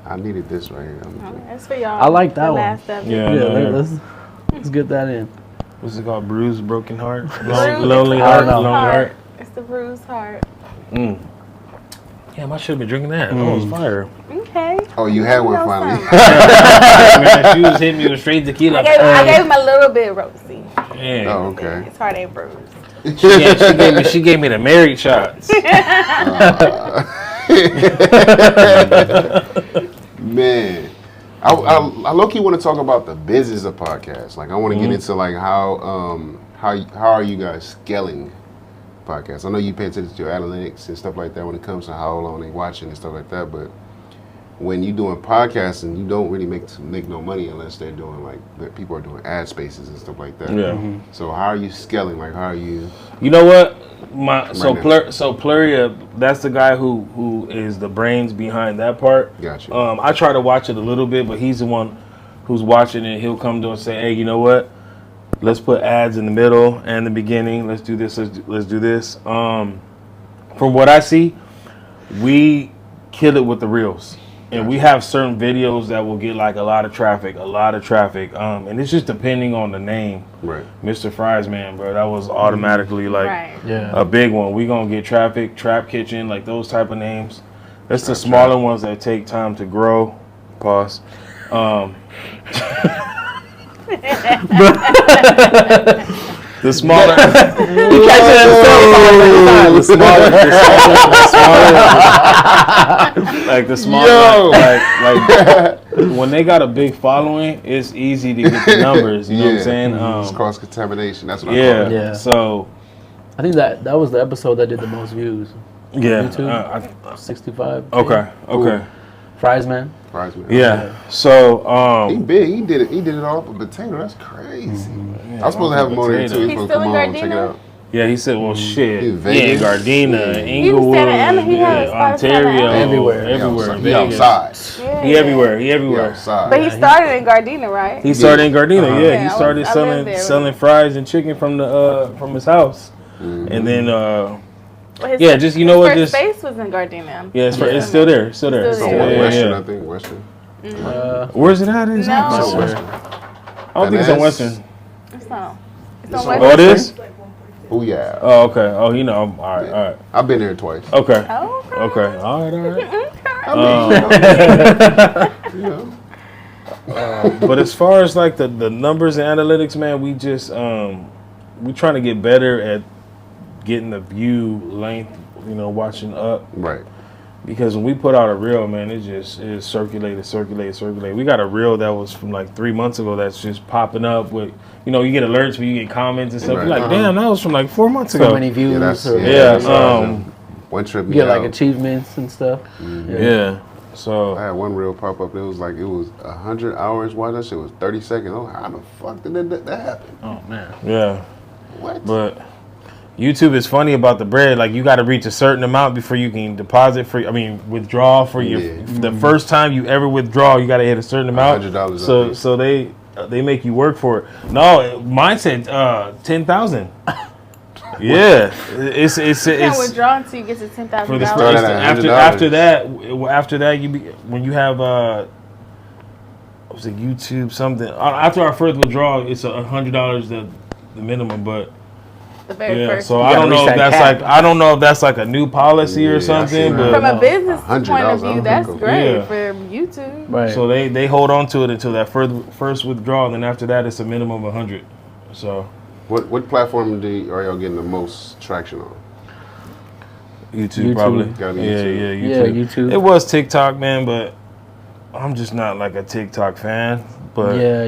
I needed this right here. That's for y'all. I like that The one. last of it. Yeah. Yeah, let's get that in. What's it called? Bruised, broken heart? Bruised- Lonely I heart? don't know. Lonely heart? It's the bruised heart. Damn, I should have been drinking that. That was fire. Okay. Oh, you had one know finally. something. Man, she was hitting me with straight tequila. I gave him a little bit rosy. Man. Oh, okay. His heart ain't bruised. She gave me the married shots. Man, I low-key want to talk about the business of podcasts. Like, I want to get into like how are you guys scaling podcasts? I know you pay attention to your analytics and stuff like that when it comes to how long they watching and stuff like that. But when you doing podcasting, you don't really make no money unless they're doing like people are doing ad spaces and stuff like that. Yeah. So how are you scaling? Like, how are you? You know what? So now. Pluria, that's the guy who is the brains behind that part. Got you. I try to watch it a little bit, but he's the one who's watching it, he'll come to us and say, hey, you know what? Let's put ads in the middle and the beginning. Let's do this. Let's do this. From what I see, we kill it with the reels. And we have certain videos that will get like a lot of traffic. And it's just depending on the name. Right. Mr. Fries, man, bro. That was automatically like Yeah. a big one. We gonna get traffic, Trap Kitchen, like those type of names. That's the smaller ones that take time to grow. Pause. The smaller, like the smaller, like when they got a big following, it's easy to get the numbers. You know what I'm saying? It's cross contamination. That's what I call it. Yeah. So I think that was the episode that did the most views. yeah. YouTube, 65. Okay. Fries man. Fries, man. Yeah. So He big. He did it all for potato. That's crazy. I was supposed to have him on here too. He's He's supposed still to in come on, check it Gardena? out. yeah, he said, well, shit. He's Yeah, Vegas. Gardena, He was Inglewood, standing and he had a spot Ontario, everywhere. everywhere. He Vegas. outside. Yeah. He everywhere. He outside. But he started in Gardena, right? He started in Gardena. Uh-huh. Yeah, Yeah, he I started lived there. selling fries and chicken from his house, and then Well, yeah, just you know what, his just first base was in Gardena. yeah, it's still there, it's still there. It's So still there. Western, Yeah. I think. Western. Where's it at? It's not No. So Western. Western. I don't think it's on Finesse. Western. It's not. It's It's on on Oh, it Western. is. Oh yeah. Oh, okay. Oh, you know. All right. I've been there twice. Okay. Oh, Okay. All right. You know. But as far as like the numbers and analytics, man, we just we trying to get better at getting the view length, watching up. Right. Because when we put out a reel, man, it circulated. We got a reel that was from like 3 months ago that's just popping up with, you get alerts when you get comments and stuff. Right. You're like, damn, that was from like 4 months So ago. many views. Yeah. One trip. You get like achievements and stuff. Yeah. So I had one reel pop up. It was 100 hours. Why that shit was 30 seconds? Oh, how the fuck did that happen? Oh man. yeah. What? But YouTube is funny about the bread. Like you got to reach a certain amount before you can withdraw for your the first time you ever withdraw. You got to hit a certain amount. $100. So they make you work for it. No, mine said 10,000. Yeah, it's you can't withdraw until you get to $10,000. for the Start first. at After that when you have what was it, YouTube something after our first withdrawal, it's $100 the minimum, but. The very Yeah, first. so You I gotta don't know reach if that that's cap. I don't know if that's like a new policy or something, that. From but a business $100 point of view, that's uncle. great Yeah. for YouTube. Right. so they hold on to it until that first withdrawal, and then after that it's a minimum of 100. So What platform are y'all getting the most traction on? YouTube probably. Gotta be Yeah, YouTube. yeah, YouTube. It was TikTok, man, but I'm just not like a TikTok fan. But Yeah,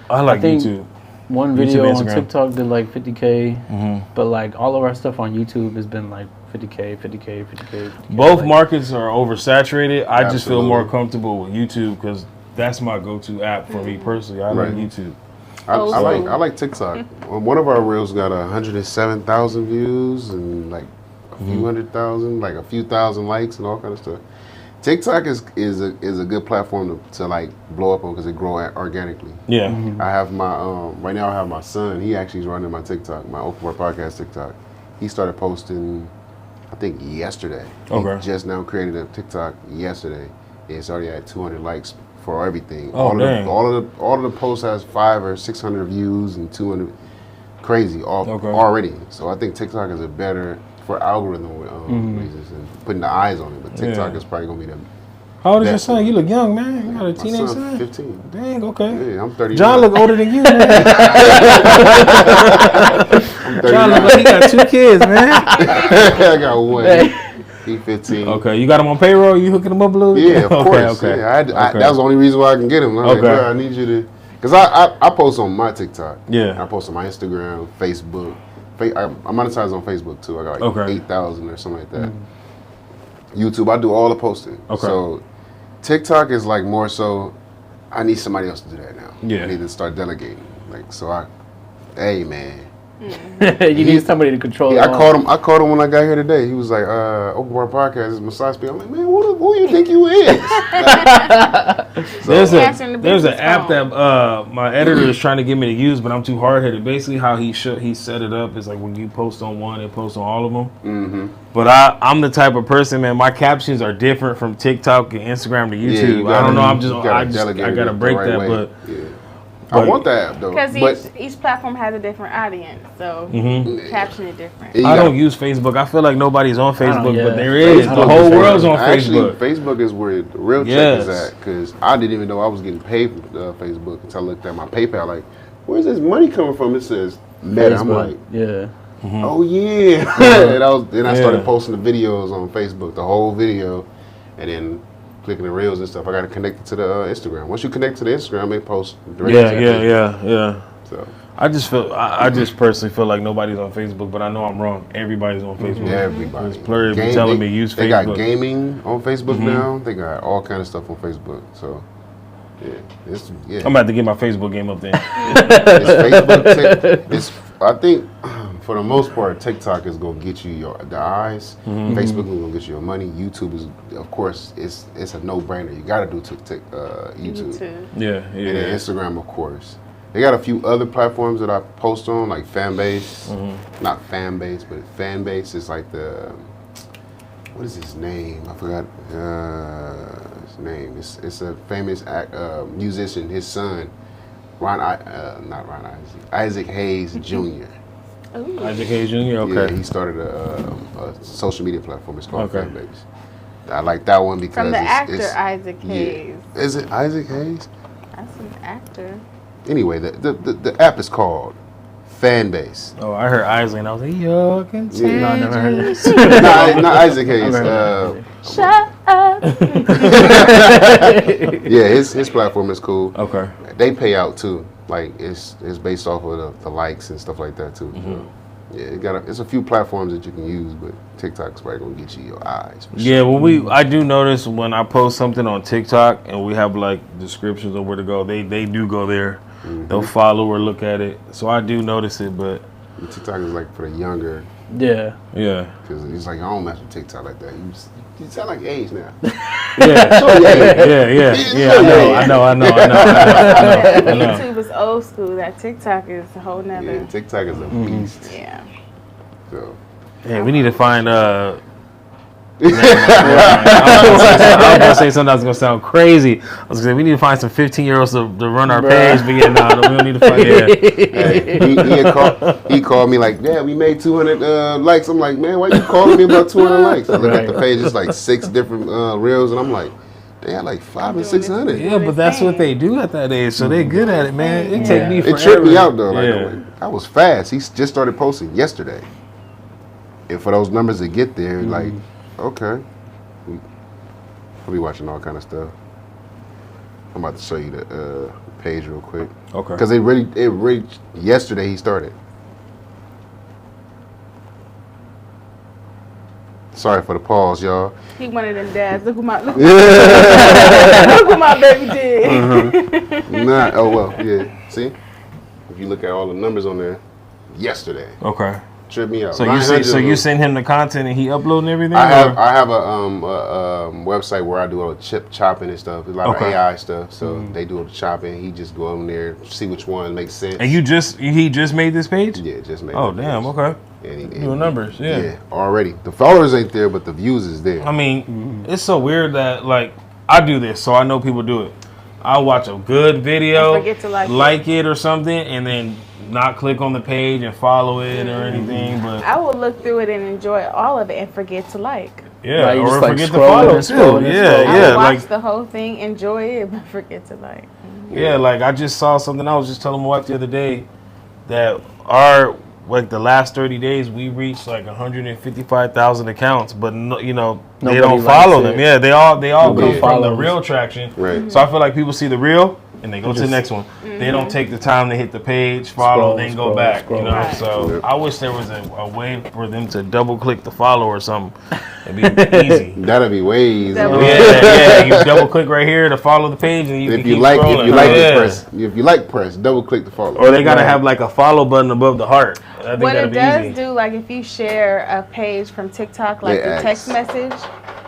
I like I think- YouTube. one YouTube, video on Instagram. TikTok did like 50K, but like all of our stuff on YouTube has been like 50K. Both like, markets are oversaturated. I just feel more Absolutely. comfortable with YouTube because that's my go-to app for me personally. I Right. like YouTube. I Oh, like TikTok. One of our reels got 107,000 views and like a few 100,000, like a few thousand likes and all kind of stuff. TikTok is a good platform to like blow up on because it grow organically. Yeah. I have my right now I have my son. He actually is running my TikTok, my Open Bar Podcast TikTok. He started posting, I think yesterday. Okay. He just now created a TikTok yesterday. And it's already at 200 likes for everything. Oh, dang. All of the posts has 500 or 600 views and 200 crazy Okay. already. So I think TikTok is a better for algorithm reasons and putting the eyes on it. But TikTok Yeah. is probably gonna be the How old is your best. son? You look young, man. You got a My teenage son, son? 15. Dang, okay. Yeah, I'm 30. John look older than you, man. I'm 30. John look like he got 2 kids, man. I got one. He 15. Okay, you got him on payroll? You hooking him up a little bit? Yeah, of course. Okay. Yeah, Okay. that was the only reason why I can get him. I'm like, Okay. bro, I need you to, because I post on my TikTok. Yeah. I post on my Instagram, Facebook. I monetize on Facebook too. I got like Okay. 8,000 or something like that. YouTube, I do all the posting. Okay. So TikTok is like more so, I need somebody else to do that now. Yeah. I need to start delegating. Like, so hey man. you need somebody to control. Yeah, it I called him when I got here today. He was like, Open Bar Podcast is massage speed. I'm like, man, who you think you is? There's Answering the an business app phone. that my editor is trying to get me to use, but I'm too hard headed. Basically, how he set it up is like when you post on one, it posts on all of them. Mm-hmm. But I'm the type of person, man. My captions are different from TikTok and Instagram to YouTube. Yeah, I don't know. I gotta break that, way. but. Yeah. I want that app though. Because each platform has a different audience, so caption it different. I don't use Facebook. I feel like nobody's on Facebook, yeah. but there is. Facebook The whole is world's on Actually, Facebook. Facebook is where the real check is at. Because I didn't even know I was getting paid from Facebook until I looked at my PayPal. Like, where's this money coming from? It says Meta. I'm like, yeah. oh yeah. And I started posting the videos on Facebook, the whole video, and then clicking the reels and stuff. I got to connect it to the Instagram. Once you connect to the Instagram, they post directly. Yeah. So I just personally feel like nobody's on Facebook, but I know I'm wrong. Everybody's on Facebook. everybody. Plurry be telling me use They Facebook. got gaming on Facebook now. They got all kind of stuff on Facebook. So yeah, I'm about to get my Facebook game up there. it's Facebook. I think for the most part, TikTok is gonna get you the eyes. Facebook is gonna get you your money. YouTube is, of course, it's a no-brainer. You gotta do YouTube. Yeah. And then Instagram, of course. They got a few other platforms that I post on, like Fanbase. Not Fanbase, but Fanbase is like the, what is his name? I forgot his name. It's a famous musician, his son, Isaac Hayes Jr. Isaac Hayes Jr. Okay. Yeah, he started a social media platform. It's called Fanbase. I like that one because From the actor it's Isaac Hayes. Yeah. Is it Isaac Hayes? That's an actor. Anyway, the app is called Fanbase. Oh, I heard Isaac and I was like, yo, I can No, I never heard of this. Not Isaac Hayes. Shut up. Yeah, his platform is cool. Okay. They pay out too. Like it's based off of the likes and stuff like that too. So, yeah, it's a few platforms that you can use, but TikTok's probably gonna get you your eyes. For Yeah, sure. well, I do notice when I post something on TikTok and we have like descriptions of where to go, they do go there. They'll follow or look at it. So I do notice it, but TikTok is like for the younger. Yeah. Because it's like, I don't mess with TikTok like that. You sound like age now. yeah. I know. YouTube is old school. That TikTok is a whole nother. Yeah, TikTok is a beast. Yeah. So. Hey, we need to find I was gonna say something that was gonna sound crazy. I was gonna say we need to find some 15-year-olds to run our page, but we don't need to find He called me like, yeah, we made 200 likes. I'm like, man, why you calling me about 200 likes? I look at the page, it's like 6 different reels, and I'm like, they had like 500 and 600. Yeah, but that's what they do at that age, so they're good at it, man. It take me forever. It tripped me out though. Like, I was fast. He just started posting yesterday, and for those numbers to get there, like. Okay. I'll be watching all kind of stuff. I'm about to show you the page real quick. Okay. Because it really yesterday he started. Sorry for the pause, y'all. He one of them dads. Look what my baby did. Oh well, yeah. See, if you look at all the numbers on there, yesterday. Okay. Trip me out. So you send him the content and he uploading everything? I have a website where I do all the chip chopping and stuff. There's a lot of AI stuff, so they do all the chopping. He just go on there, see which one makes sense. And he just made this page? Yeah, just made. Oh damn, page. okay. And doing numbers, yeah, already. The followers ain't there, but the views is there. I mean, it's so weird that like I do this, so I know people do it. I'll watch a good video, forget to like it or something, and then not click on the page and follow it or anything. But I will look through it and enjoy all of it and forget to like. Yeah, right, or like forget to follow too. I will watch the whole thing, enjoy it, but forget to like. Yeah, like I just saw something. I was just telling my wife the other day that our the last 30 days we reached like 155,000 accounts, but they don't follow them. Yeah, they all come from the real traction. Right. So I feel like people see the real and they go to the next one. They don't take the time to hit the page, follow, then go back. Right. So I wish there was a way for them to double click the follow or something. It'd be easy. That'd be way easy. Yeah. You double click right here to follow the page, and you if can you keep like, scrolling. if you like, press double click to follow. Or they gotta have like a follow button above the heart. I think what that'd it be does easy. do, like if you share a page from TikTok, like the text message,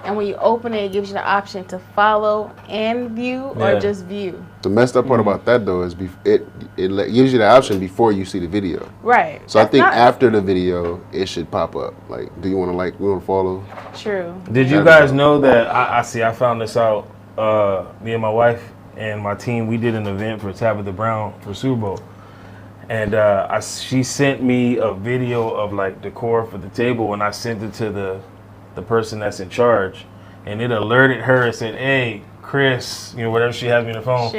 And when you open it, it gives you the option to follow and view or just view. The messed up part about that though is it gives you the option before you see the video. Right. So I think after the video, it should pop up. Like, do you want to follow? True. Did you guys know that? I found this out. Me and my wife and my team, we did an event for Tabitha Brown for Super Bowl. And she sent me a video of like decor for the table, and I sent it to the person that's in charge, and it alerted her and said, "Hey, Chris, whatever she has me on the phone,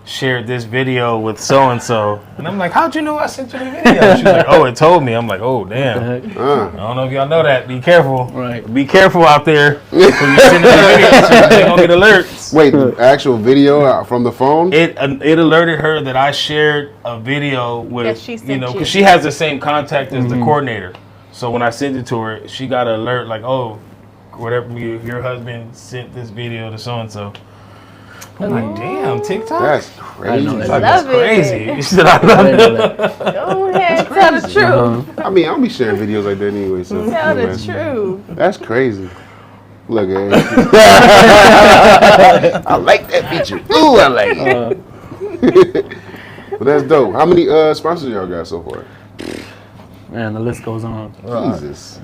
shared this video with so and so." And I'm like, "How'd you know I sent you the video?" She's like, "Oh, it told me." I'm like, "Oh, damn." I don't know if y'all know that. Be careful. Right. Be careful out there when you send the videos. They're gonna get alerts. Wait, the actual video from the phone? It alerted her that I shared a video with, because she has the same contact as the coordinator. So when I sent it to her, she got an alert like, "Oh, whatever, your husband sent this video to so and so." I'm like, "Damn, TikTok? That's crazy." That's crazy. She said, "I love it." Go ahead, tell the truth. I mean, I'll be sharing videos like that anyway. So Tell the truth. That's crazy. Look at it. I like that feature. Ooh, I like it. But that's dope. How many sponsors y'all got so far? Man, the list goes on. Jesus.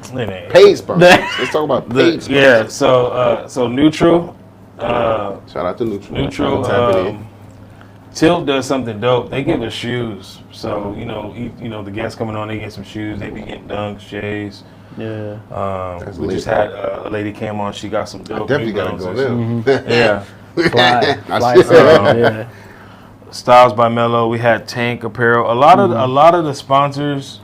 Paid sponsors. Let's talk about paid sponsors. Yeah, so Neutral. Shout out to Neutral. Neutral. Tilt does something dope. They give us shoes. So, the guests coming on, they get some shoes. They be getting dunks, J's. Yeah. We just had a lady came on. She got some dope. Definitely got to go there. Yeah. Fly yeah. Styles by Mello. We had Tank Apparel. A lot of the sponsors,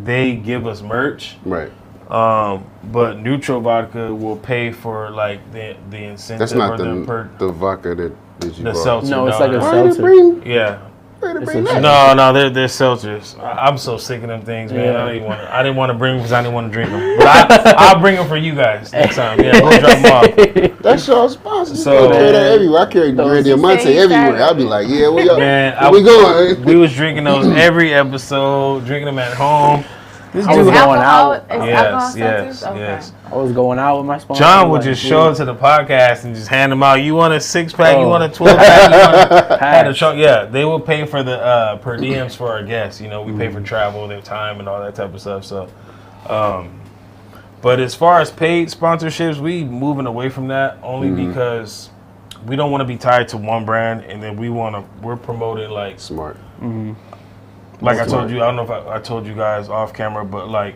they give us merch. Right. But Neutral Vodka will pay for like the incentive. That's not or the vodka that you bought. seltzer. No, it's like a Why did seltzer. they bring? Yeah. No. No, they're seltzers. I'm so sick of them things, man. Yeah. I didn't want to bring them because I didn't want to drink them. But I'll bring them for you guys next time. Yeah, go drop them off. That's your sponsor. So- You carry that everywhere. I carry Brandy and Monte everywhere. I'll be like, yeah, where we going? We was drinking those every episode, drinking them at home. This I was dude, going out. yes. I was going out with my sponsor. John would just show up to the podcast and just hand them out. You want a 6-pack? You want a 12-pack? You want a trunk? Yeah, they will pay for the per diems for our guests. We pay for travel, their time, and all that type of stuff. So, but as far as paid sponsorships, we moving away from that only because we don't want to be tied to one brand, and then we're promoting like Smart. Like I told you, I don't know if I told you guys off camera, but like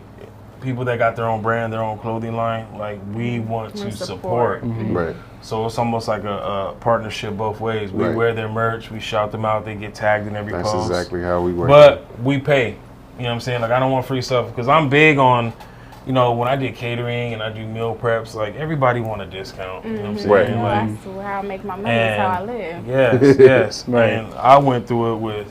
people that got their own brand, their own clothing line, like we want to support. Right. So it's almost like a partnership both ways. We wear their merch, we shout them out, they get tagged in every post. That's exactly how we work. But we pay. You know what I'm saying? Like I don't want free stuff because I'm big on, when I did catering and I do meal preps, like everybody want a discount. You know what I'm saying? Right. Like, That's how I make my money. That's how I live. Yes. Right. And I went through it with,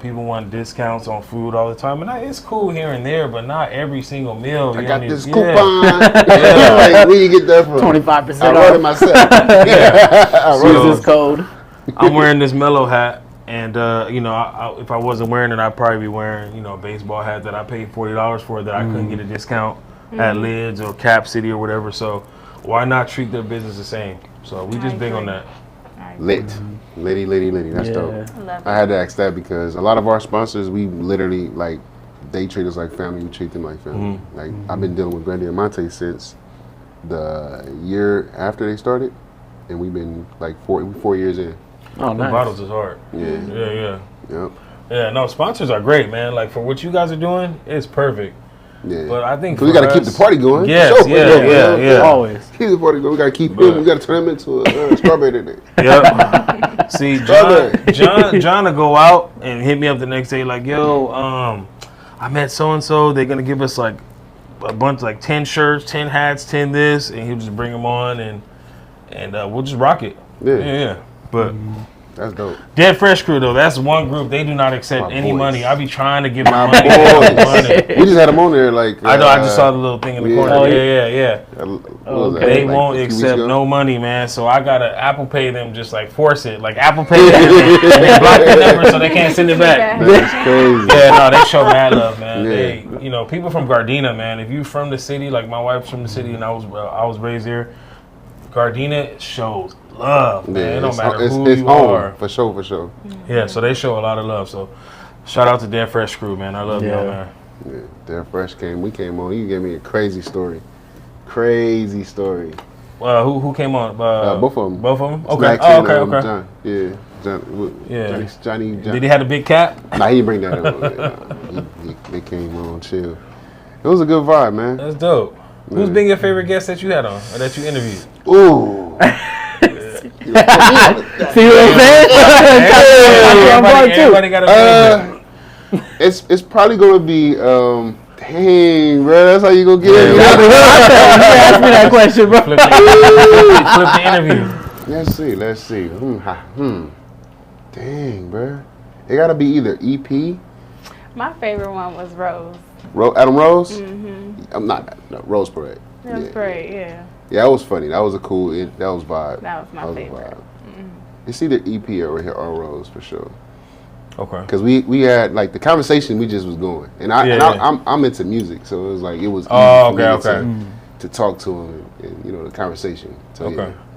people want discounts on food all the time. And it's cool here and there, but not every single meal. I got this coupon. Like, where you get that from? 25% I wrote it myself. I wrote Use this code. I'm wearing this Mellow hat. And, if I wasn't wearing it, I'd probably be wearing, a baseball hat that I paid $40 for that I couldn't get a discount at Lids or Cap City or whatever. So why not treat their business the same? So we just big on that. Lit. Liddy. That's dope. I had to ask that because a lot of our sponsors, we literally, like, they treat us like family. We treat them like family. Like, I've been dealing with Brandy and Monte since the year after they started. And we've been, like, 4 years in. Oh, The nice. bottles is hard. Yeah. Yep. Yeah, no, sponsors are great, man. Like, for what you guys are doing, it's perfect. Yeah. But I think we got to keep the party going. Yes, Sure. yeah. Always. Keep the party going. We got to keep them. We got to turn them into a strawberry today. Yep. See, John will go out and hit me up the next day like, yo, I met so-and-so. They're going to give us like a bunch, like 10 shirts, 10 hats, 10 this. And he'll just bring them on and we'll just rock it. Yeah. But that's dope. Dead Fresh Crew, though, that's one group. They do not accept any boys. money. I be trying to give my boys. money. We just had them on there like... I know, I just saw the little thing in the corner. Oh, Yeah. What was that, They like won't 2 weeks accept ago? no money, man. So I gotta Apple Pay them, just like force it. Like Apple Pay them, they block the number so they can't send it back. That's crazy. Yeah, no, they show mad love, man. Yeah. They, people from Gardena, man. If you from the city, like my wife's from the city and I was raised here, Gardena shows love, man. Yeah, It don't matter who it's you home, are. for sure. Yeah, so they show a lot of love. So shout out to Dan Fresh crew, man. I love y'all, man. Yeah, Darren Fresh we came on. He gave me a crazy story. Crazy story. Who came on? Both of them. Both of them? Okay. Snacks Oh, and, okay. John, Johnny. Did he have a big cap? Nah, he didn't bring that up. They came on, chill. It was a good vibe, man. That's dope. Who's been your favorite guest that you had on or that you interviewed? Ooh. See what I'm saying? Everybody got a favorite. It's probably gonna be dang, bro. That's how you gonna get it. You asked me that question, bro. Flip the interview. Let's see. Dang, bro. It gotta be either EP. My favorite one was Rose. Adam Rose. I'm not Rose Parade. That was great, yeah. Yeah, that was funny. That was a cool. That was vibe. That was my favorite. It's either EP or Rose for sure. Okay. Because we had like the conversation we just was going, and I'm into music, so it was like it was easy to talk to him and the conversation. So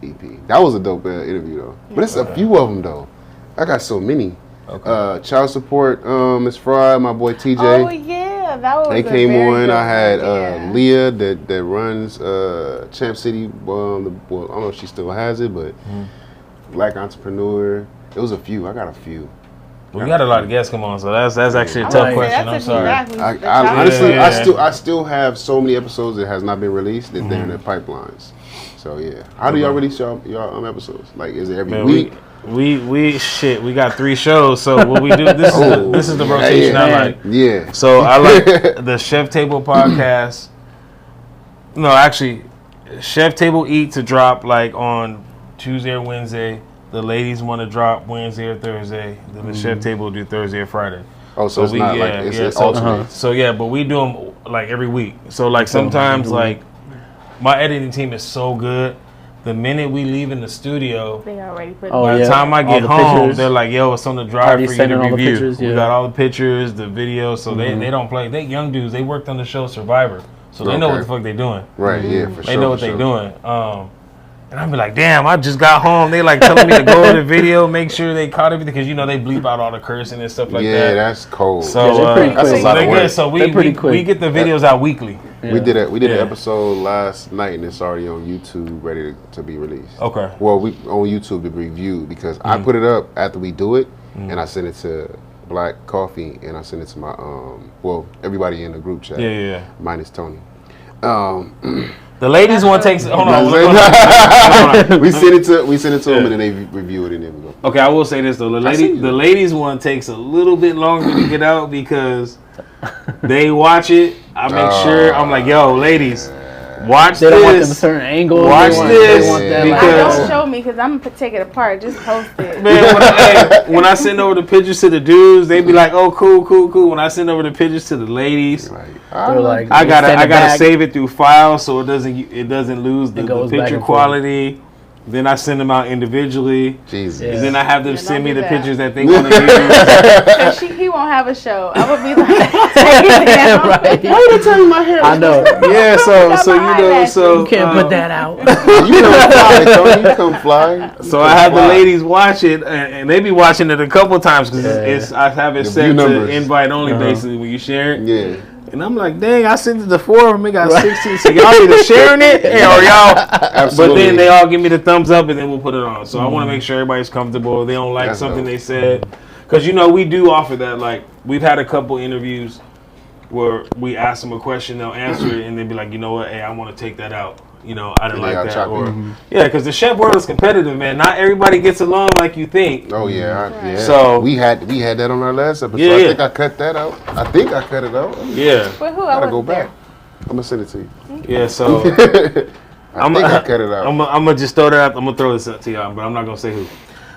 EP. That was a dope interview though. But it's a few of them though. I got so many. Okay. Child Support, Miss Fry, my boy TJ. Oh yeah, that was. They came on. I had Leah that runs Champ City. I don't know if she still has it, but Black Entrepreneur. It was a few. I got a few. We got a lot of guests come on, so that's actually a tough question. I'm sorry. Honestly, I still have so many episodes that has not been released that they're in the pipelines. So yeah, how do y'all release y'all episodes? Like, is it every week? We got 3 shows. So what we do, this is the rotation I like. Yeah. So I like the Chef Table podcast. No, actually, Chef Table Eat to drop like on Tuesday or Wednesday. The ladies want to drop Wednesday or Thursday. Then the Chef Table will do Thursday or Friday. Oh, so it's not like it's alternate. So yeah, but we do them like every week. So like sometimes like my editing team is so good. The minute we leave in the studio, they already put. By the time I get home, they're like, "Yo, it's on the drive for you to review." We got all the pictures, the videos, so they don't play. They young dudes. They worked on the show Survivor, so they know what the fuck they doing. Right? Yeah, for sure. They know what they doing. And I'd be like, damn, I just got home. They like telling me to go to the video, make sure they caught everything, because they bleep out all the cursing and stuff like that. Yeah, that's cold. So that's a lot of work. So we get the videos out weekly. Yeah. We did an episode last night, and it's already on YouTube, ready to be released. Okay. Well, we on YouTube to be reviewed, because I put it up after we do it, and I send it to Black Coffee, and I send it to my everybody in the group chat. Yeah. Minus Tonii. The ladies one takes. Hold on. We send it to them, and then they review it, and then we go. Okay, I will say this though. The ladies one takes a little bit longer to get out because they watch it. I make sure I'm like, yo, ladies, watch they this. They don't want them a certain angle. Watch this. Don't show me, because I'm gonna take it apart. Just post it. Man, when I send over the pictures to the dudes, they be like, "Oh, cool." When I send over the pictures to the ladies, they're like, I gotta save it through files so it doesn't lose the picture quality. Then I send them out individually. Jesus. And then I have them send me the pictures that they want to use. Because he won't have a show. I would be like, take it down. Right. Why are you telling my hair? I know. Yeah, so you can't put that out. You come fly. So I have the ladies watch it, and they be watching it a couple times because I have it set to invite only basically when you share it. Yeah. And I'm like, dang, I sent it to 4 of them. They got 16. So y'all either sharing it or y'all. Absolutely. But then they all give me the thumbs up, and then we'll put it on. So I want to make sure everybody's comfortable. If they don't like something they said. Because, we do offer that. Like, we've had a couple interviews where we ask them a question, they'll answer it, and they'll be like, you know what, hey, I want to take that out. I didn't like that. Or because the chef world is competitive, man. Not everybody gets along like you think. Oh yeah. So we had that on our last episode. Yeah, I think I cut that out. I cut it out. Yeah. But who I gotta go back. I'm gonna send it to you. Yeah. So I cut it out. I'm gonna just throw that out. I'm gonna throw this up to y'all, but I'm not gonna say who.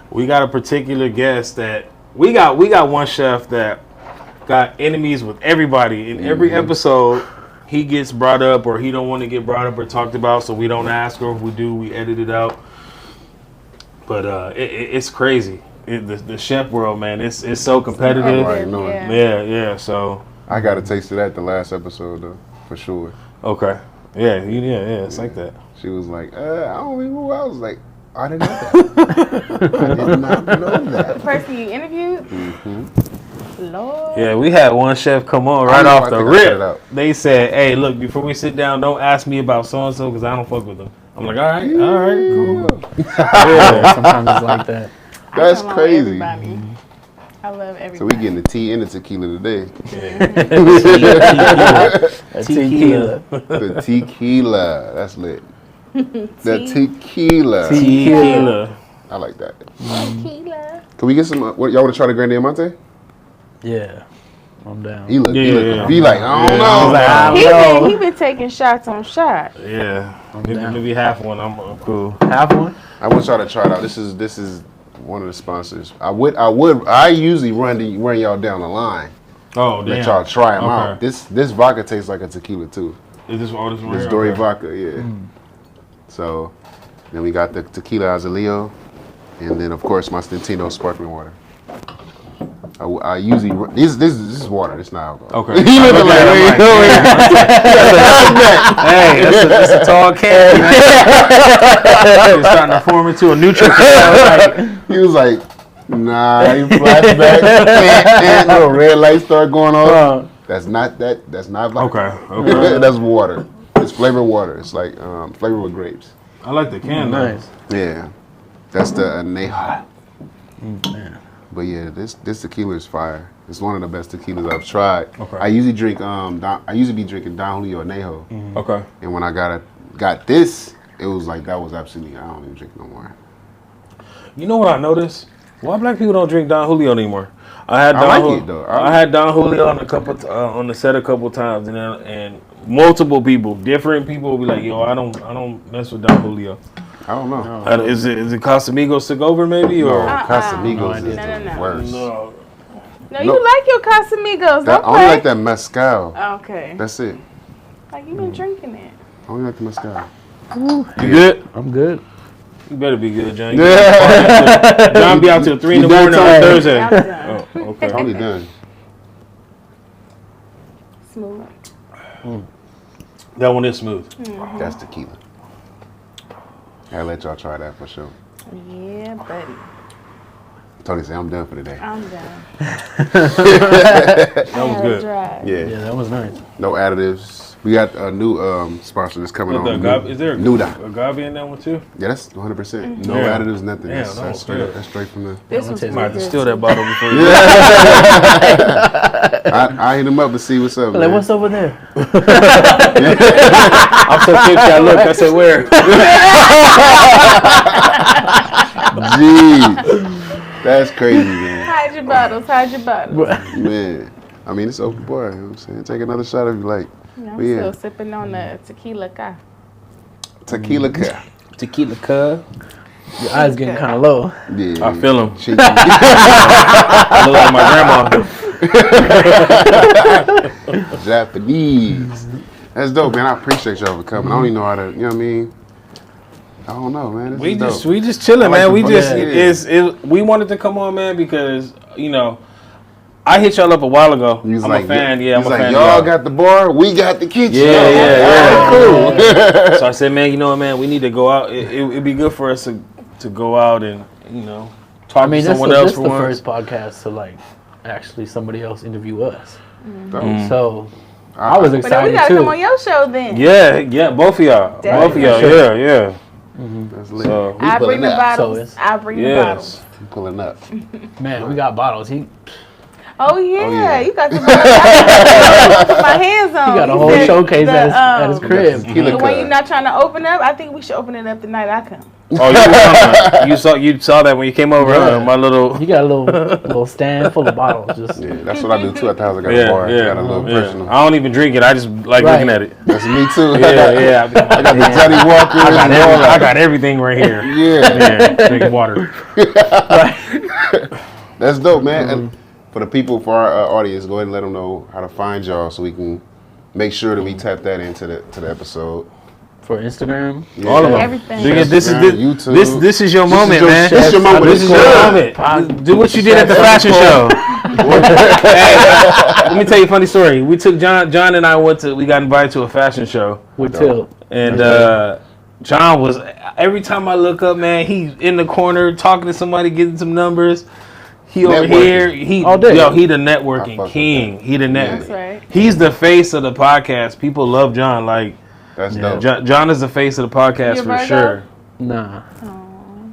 We got a particular guest that we got one chef that got enemies with everybody in every episode. He gets brought up, or he don't want to get brought up or talked about, so we don't ask, or if we do, we edit it out. But it's crazy. The chef world, man, it's so competitive. Yeah. So I got a taste of that the last episode, though, for sure. Okay. Yeah, it's like that. She was like, I don't even know. I was like, I didn't know that. I did not know that. The person you interviewed? Mm-hmm. Lord. Yeah, we had one chef come on right off the rip. They said, hey, look, before we sit down, don't ask me about so-and-so because I don't fuck with them. I'm like, all right, cool. Yeah, sometimes it's like that. That's crazy. I love everybody. So we getting the tea and the tequila today. Tequila. The tequila. That's lit. The tequila. Tequila. I like that. Tequila. Can we get some? What y'all want to try the Grande Diamante? Yeah, I'm down. He look. Yeah. Be like, I don't know. He been taking shots on shots. Yeah. Maybe half one. I'm cool. Half one? I want y'all to try it out. This is one of the sponsors. I usually run y'all down the line. Oh, damn. Let y'all try them out. This vodka tastes like a tequila too. Is this all this? This Dory vodka, yeah. So then we got the tequila Azaleo, and then of course my Stintino sparkling water. I usually this is water. It's not alcohol. Okay. You look like hey, that's a tall can. It's starting to form into a neutral. He was like, nah. He flashback. No red light start going on. That's not vodka. Okay. That's water. It's flavored water. It's like flavored with grapes. I like the can. Nice. Yeah, that's the anejo. Man. But yeah, this tequila is fire. It's one of the best tequilas I've tried. Okay. I usually drink I usually be drinking Don Julio Anejo. Okay. And when I got this, it was like that was absolutely I don't even drink no more. You know what I noticed? Why black people don't drink Don Julio anymore? I like it though. I had Don Julio on on the set a couple times, and multiple people, different people, will be like, "Yo, I don't mess with Don Julio." I don't know. Is it Casamigos took over maybe or? Casamigos is No. the worst. No. No, you like your Casamigos. I only like that mezcal. Okay. That's it. Like you been drinking it. I only like the mezcal. You good? I'm good. You better be good, John. John be out till 3 in the morning on Thursday. I'm done. Oh, okay. I'm only done. Smooth. That one is smooth. That's tequila. I'll let y'all try that for sure. Yeah, buddy. Tony said I'm done for today. I'm done. That was good. Yeah. Yeah, that was nice. No additives. We got a new sponsor that's coming on. Is there Nuda. agave in that one too? Yeah, that's 100%. No Yeah. additives, nothing. Damn, That's, that that's was straight. good. That's straight from the. This was Might have to good. steal that bottle before you. I hit him up to see what's up. Like, Man. what's over there? I'm so tipsy. I look. I said, where? Jeez, that's crazy, man. Hide your bottles. Hide your bottles. Man, I mean it's open bar. You know what I'm saying? Take another shot if you like. I'm But yeah. still sipping on the tequila ca. Tequila cut. Tequila cub. Your eyes getting kind of low. Yeah, I feel him. She, I look like my grandma. Japanese. That's dope, man. I appreciate y'all for coming. I don't even know how to. You know what I mean? I don't know, man. This is dope. We just chilling, I like man. the We fun. just Yeah. we wanted to come on, man, because I hit y'all up a while ago. He was I'm like, a fan. he Yeah, I'm was a like, fan. y'all got the bar, we got the kitchen. Yeah. Cool. So I said, man, you know what, man, we need to go out. It'd be good for us to go out and talk to someone else this for the once. first podcast to actually somebody else interview us. Dope. So I was But then we excited gotta too. come on your show then. Yeah, both of y'all. Definitely. Yeah. That's lit. So, We I bring pulling the up. bottles. I bring the bottles. yes. We pulling up. Man, we got bottles. Oh yeah, yeah. you got the bottles. I put my hands on. He got a You whole said showcase the, at his crib. Tequila The one cut. you're not trying to open up, I think we should open it up the night I come. Oh, you saw that when you came over. Yeah. My little. He got a little stand full of bottles. Just Yeah, that's what I do too at the house. I got a bar. Got a little personal. I don't even drink it. I just like Right. looking at it. That's me too. Yeah. I got the Johnny Walker. I got everything right here. Yeah. Yeah, drink water. That's dope, man. And for the people, for our audience, go ahead and let them know how to find y'all so we can make sure that we tap that into the episode. for Instagram. All of them. Everything. Nigga, this is YouTube. this is your moment, man. This is your moment. This is your moment. Do what you did at the fashion show. Hey, let me tell you a funny story. We took John and I we got invited to a fashion show With Till. and John was, every time I look up, man, he's in the corner talking to somebody, getting some numbers. He over here, he all day. He the networking king. He the That's right. He's the face of the podcast. People love John. Like That's dope. John is the face of the podcast You a for Virgo? sure. Nah.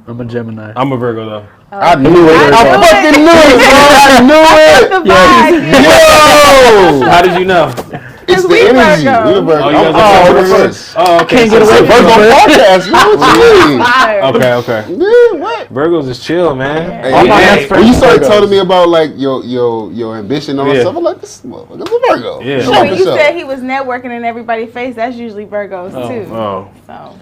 I'm a Gemini. I'm a Virgo though. I knew it. I fucking knew it, bro. I knew it. The vibe. Yo! How did you know? It's the we energy. Virgo. We the Virgo. Oh, you guys are Virgo. Oh, okay. Can't get away It's a from Virgo it. podcast, man. What you mean? Okay, okay. Yeah, what? Virgos is chill, man. Hey, All my hey, best when you friends started are Virgos. telling me about like your ambition and all that Yeah. stuff, I'm like, this motherfucker's a Virgo. Yeah. Show When for you show. said he was networking in everybody's face, that's usually Virgos too. Oh, So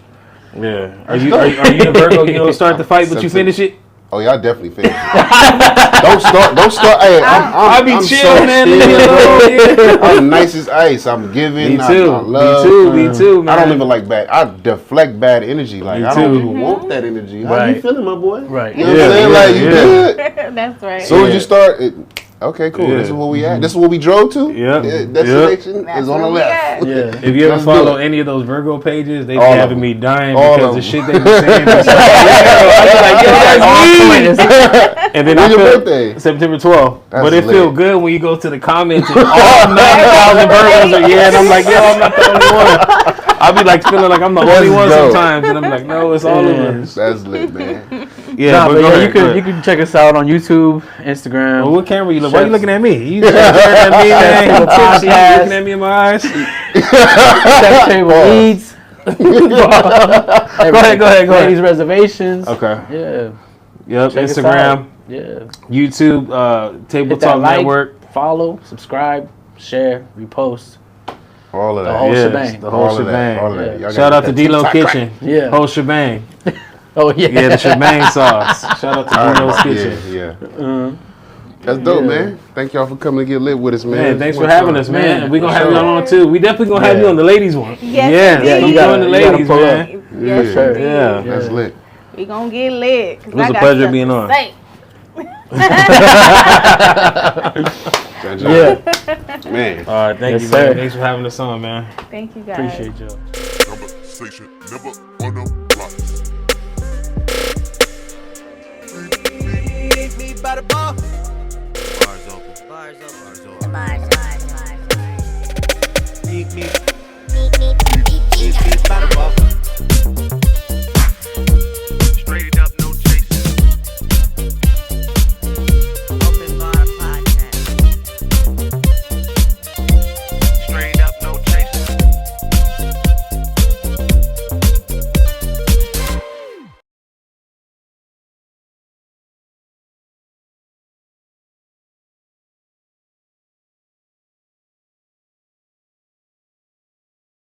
yeah. Are you a Virgo? You don't start the fight, but you finish it. Oh yeah, I definitely finished. Don't start. Hey, I be I'm chill, so man. Leave me alone. Yeah. I'm nice as ice. I'm giving. Me too. I love. Me too, man. I don't even like bad. I deflect bad energy. Like Me I don't too. even want that energy. How Right. you feeling, my boy? Right. You know what I'm saying? Like you good. that's right. Soon as you start, okay, cool. Yeah. This is where we at. This is where we drove to. Yep. Destination That's is on the where we left. at. Yeah. If you ever Let's do follow it. any of those Virgo pages, they be All of having them. me dying All because of the them. shit they be saying. Is like, yo, that's me. And then When's I your feel birthday? September 12th. That's But it lit. feel good when you go to the comments and all 9,000 Virgos are and I'm like, yo, I'm not the only one. I be like feeling like I'm the only one dope. sometimes, and I'm like, no, it's all of us. That's lit, man. Yeah, Nah, but but go yeah, ahead, you can check us out on YouTube, Instagram. Well, what camera you look? Why you Chefs. looking at me? You staring at me, man. Chef's Table Tipsy, Podcast. looking at me in my eyes. Chef's Table Eats. Go ahead. Ladies Reservations. Okay. Yeah. Yep. Check us Instagram, out. Yeah. YouTube, Table Hit that Talk like, Network. follow, subscribe, share, repost. All of The that. whole Yes, shebang. the whole All of that. shebang. All of that. Yeah. Y'all Shout gotta out to get that D-Lo TikTok Kitchen. Yeah. Whole shebang. Oh yeah. Yeah, the shebang sauce. Shout out to All D-Lo's right, Kitchen. yeah. That's dope, Yeah. man. Thank y'all for coming to get lit with us, man. Man, thanks for One having time. us, man. Man, We're going to for have sure. y'all on too. We definitely going to have Yeah. you on the ladies one. Yes, Yeah, indeed. you gotta- join the you gotta ladies, pull man. up. Yeah. Yes, Sure. indeed. Yeah. That's lit. We gonna get lit. It was a pleasure being on. Yeah. Man. All right, thank Yes, you, sir. man. Thanks for having us on, man. Thank you guys. Appreciate you. Conversation never on the rocks. Meet me by the bar. Bars open. Bars open. Meet me by the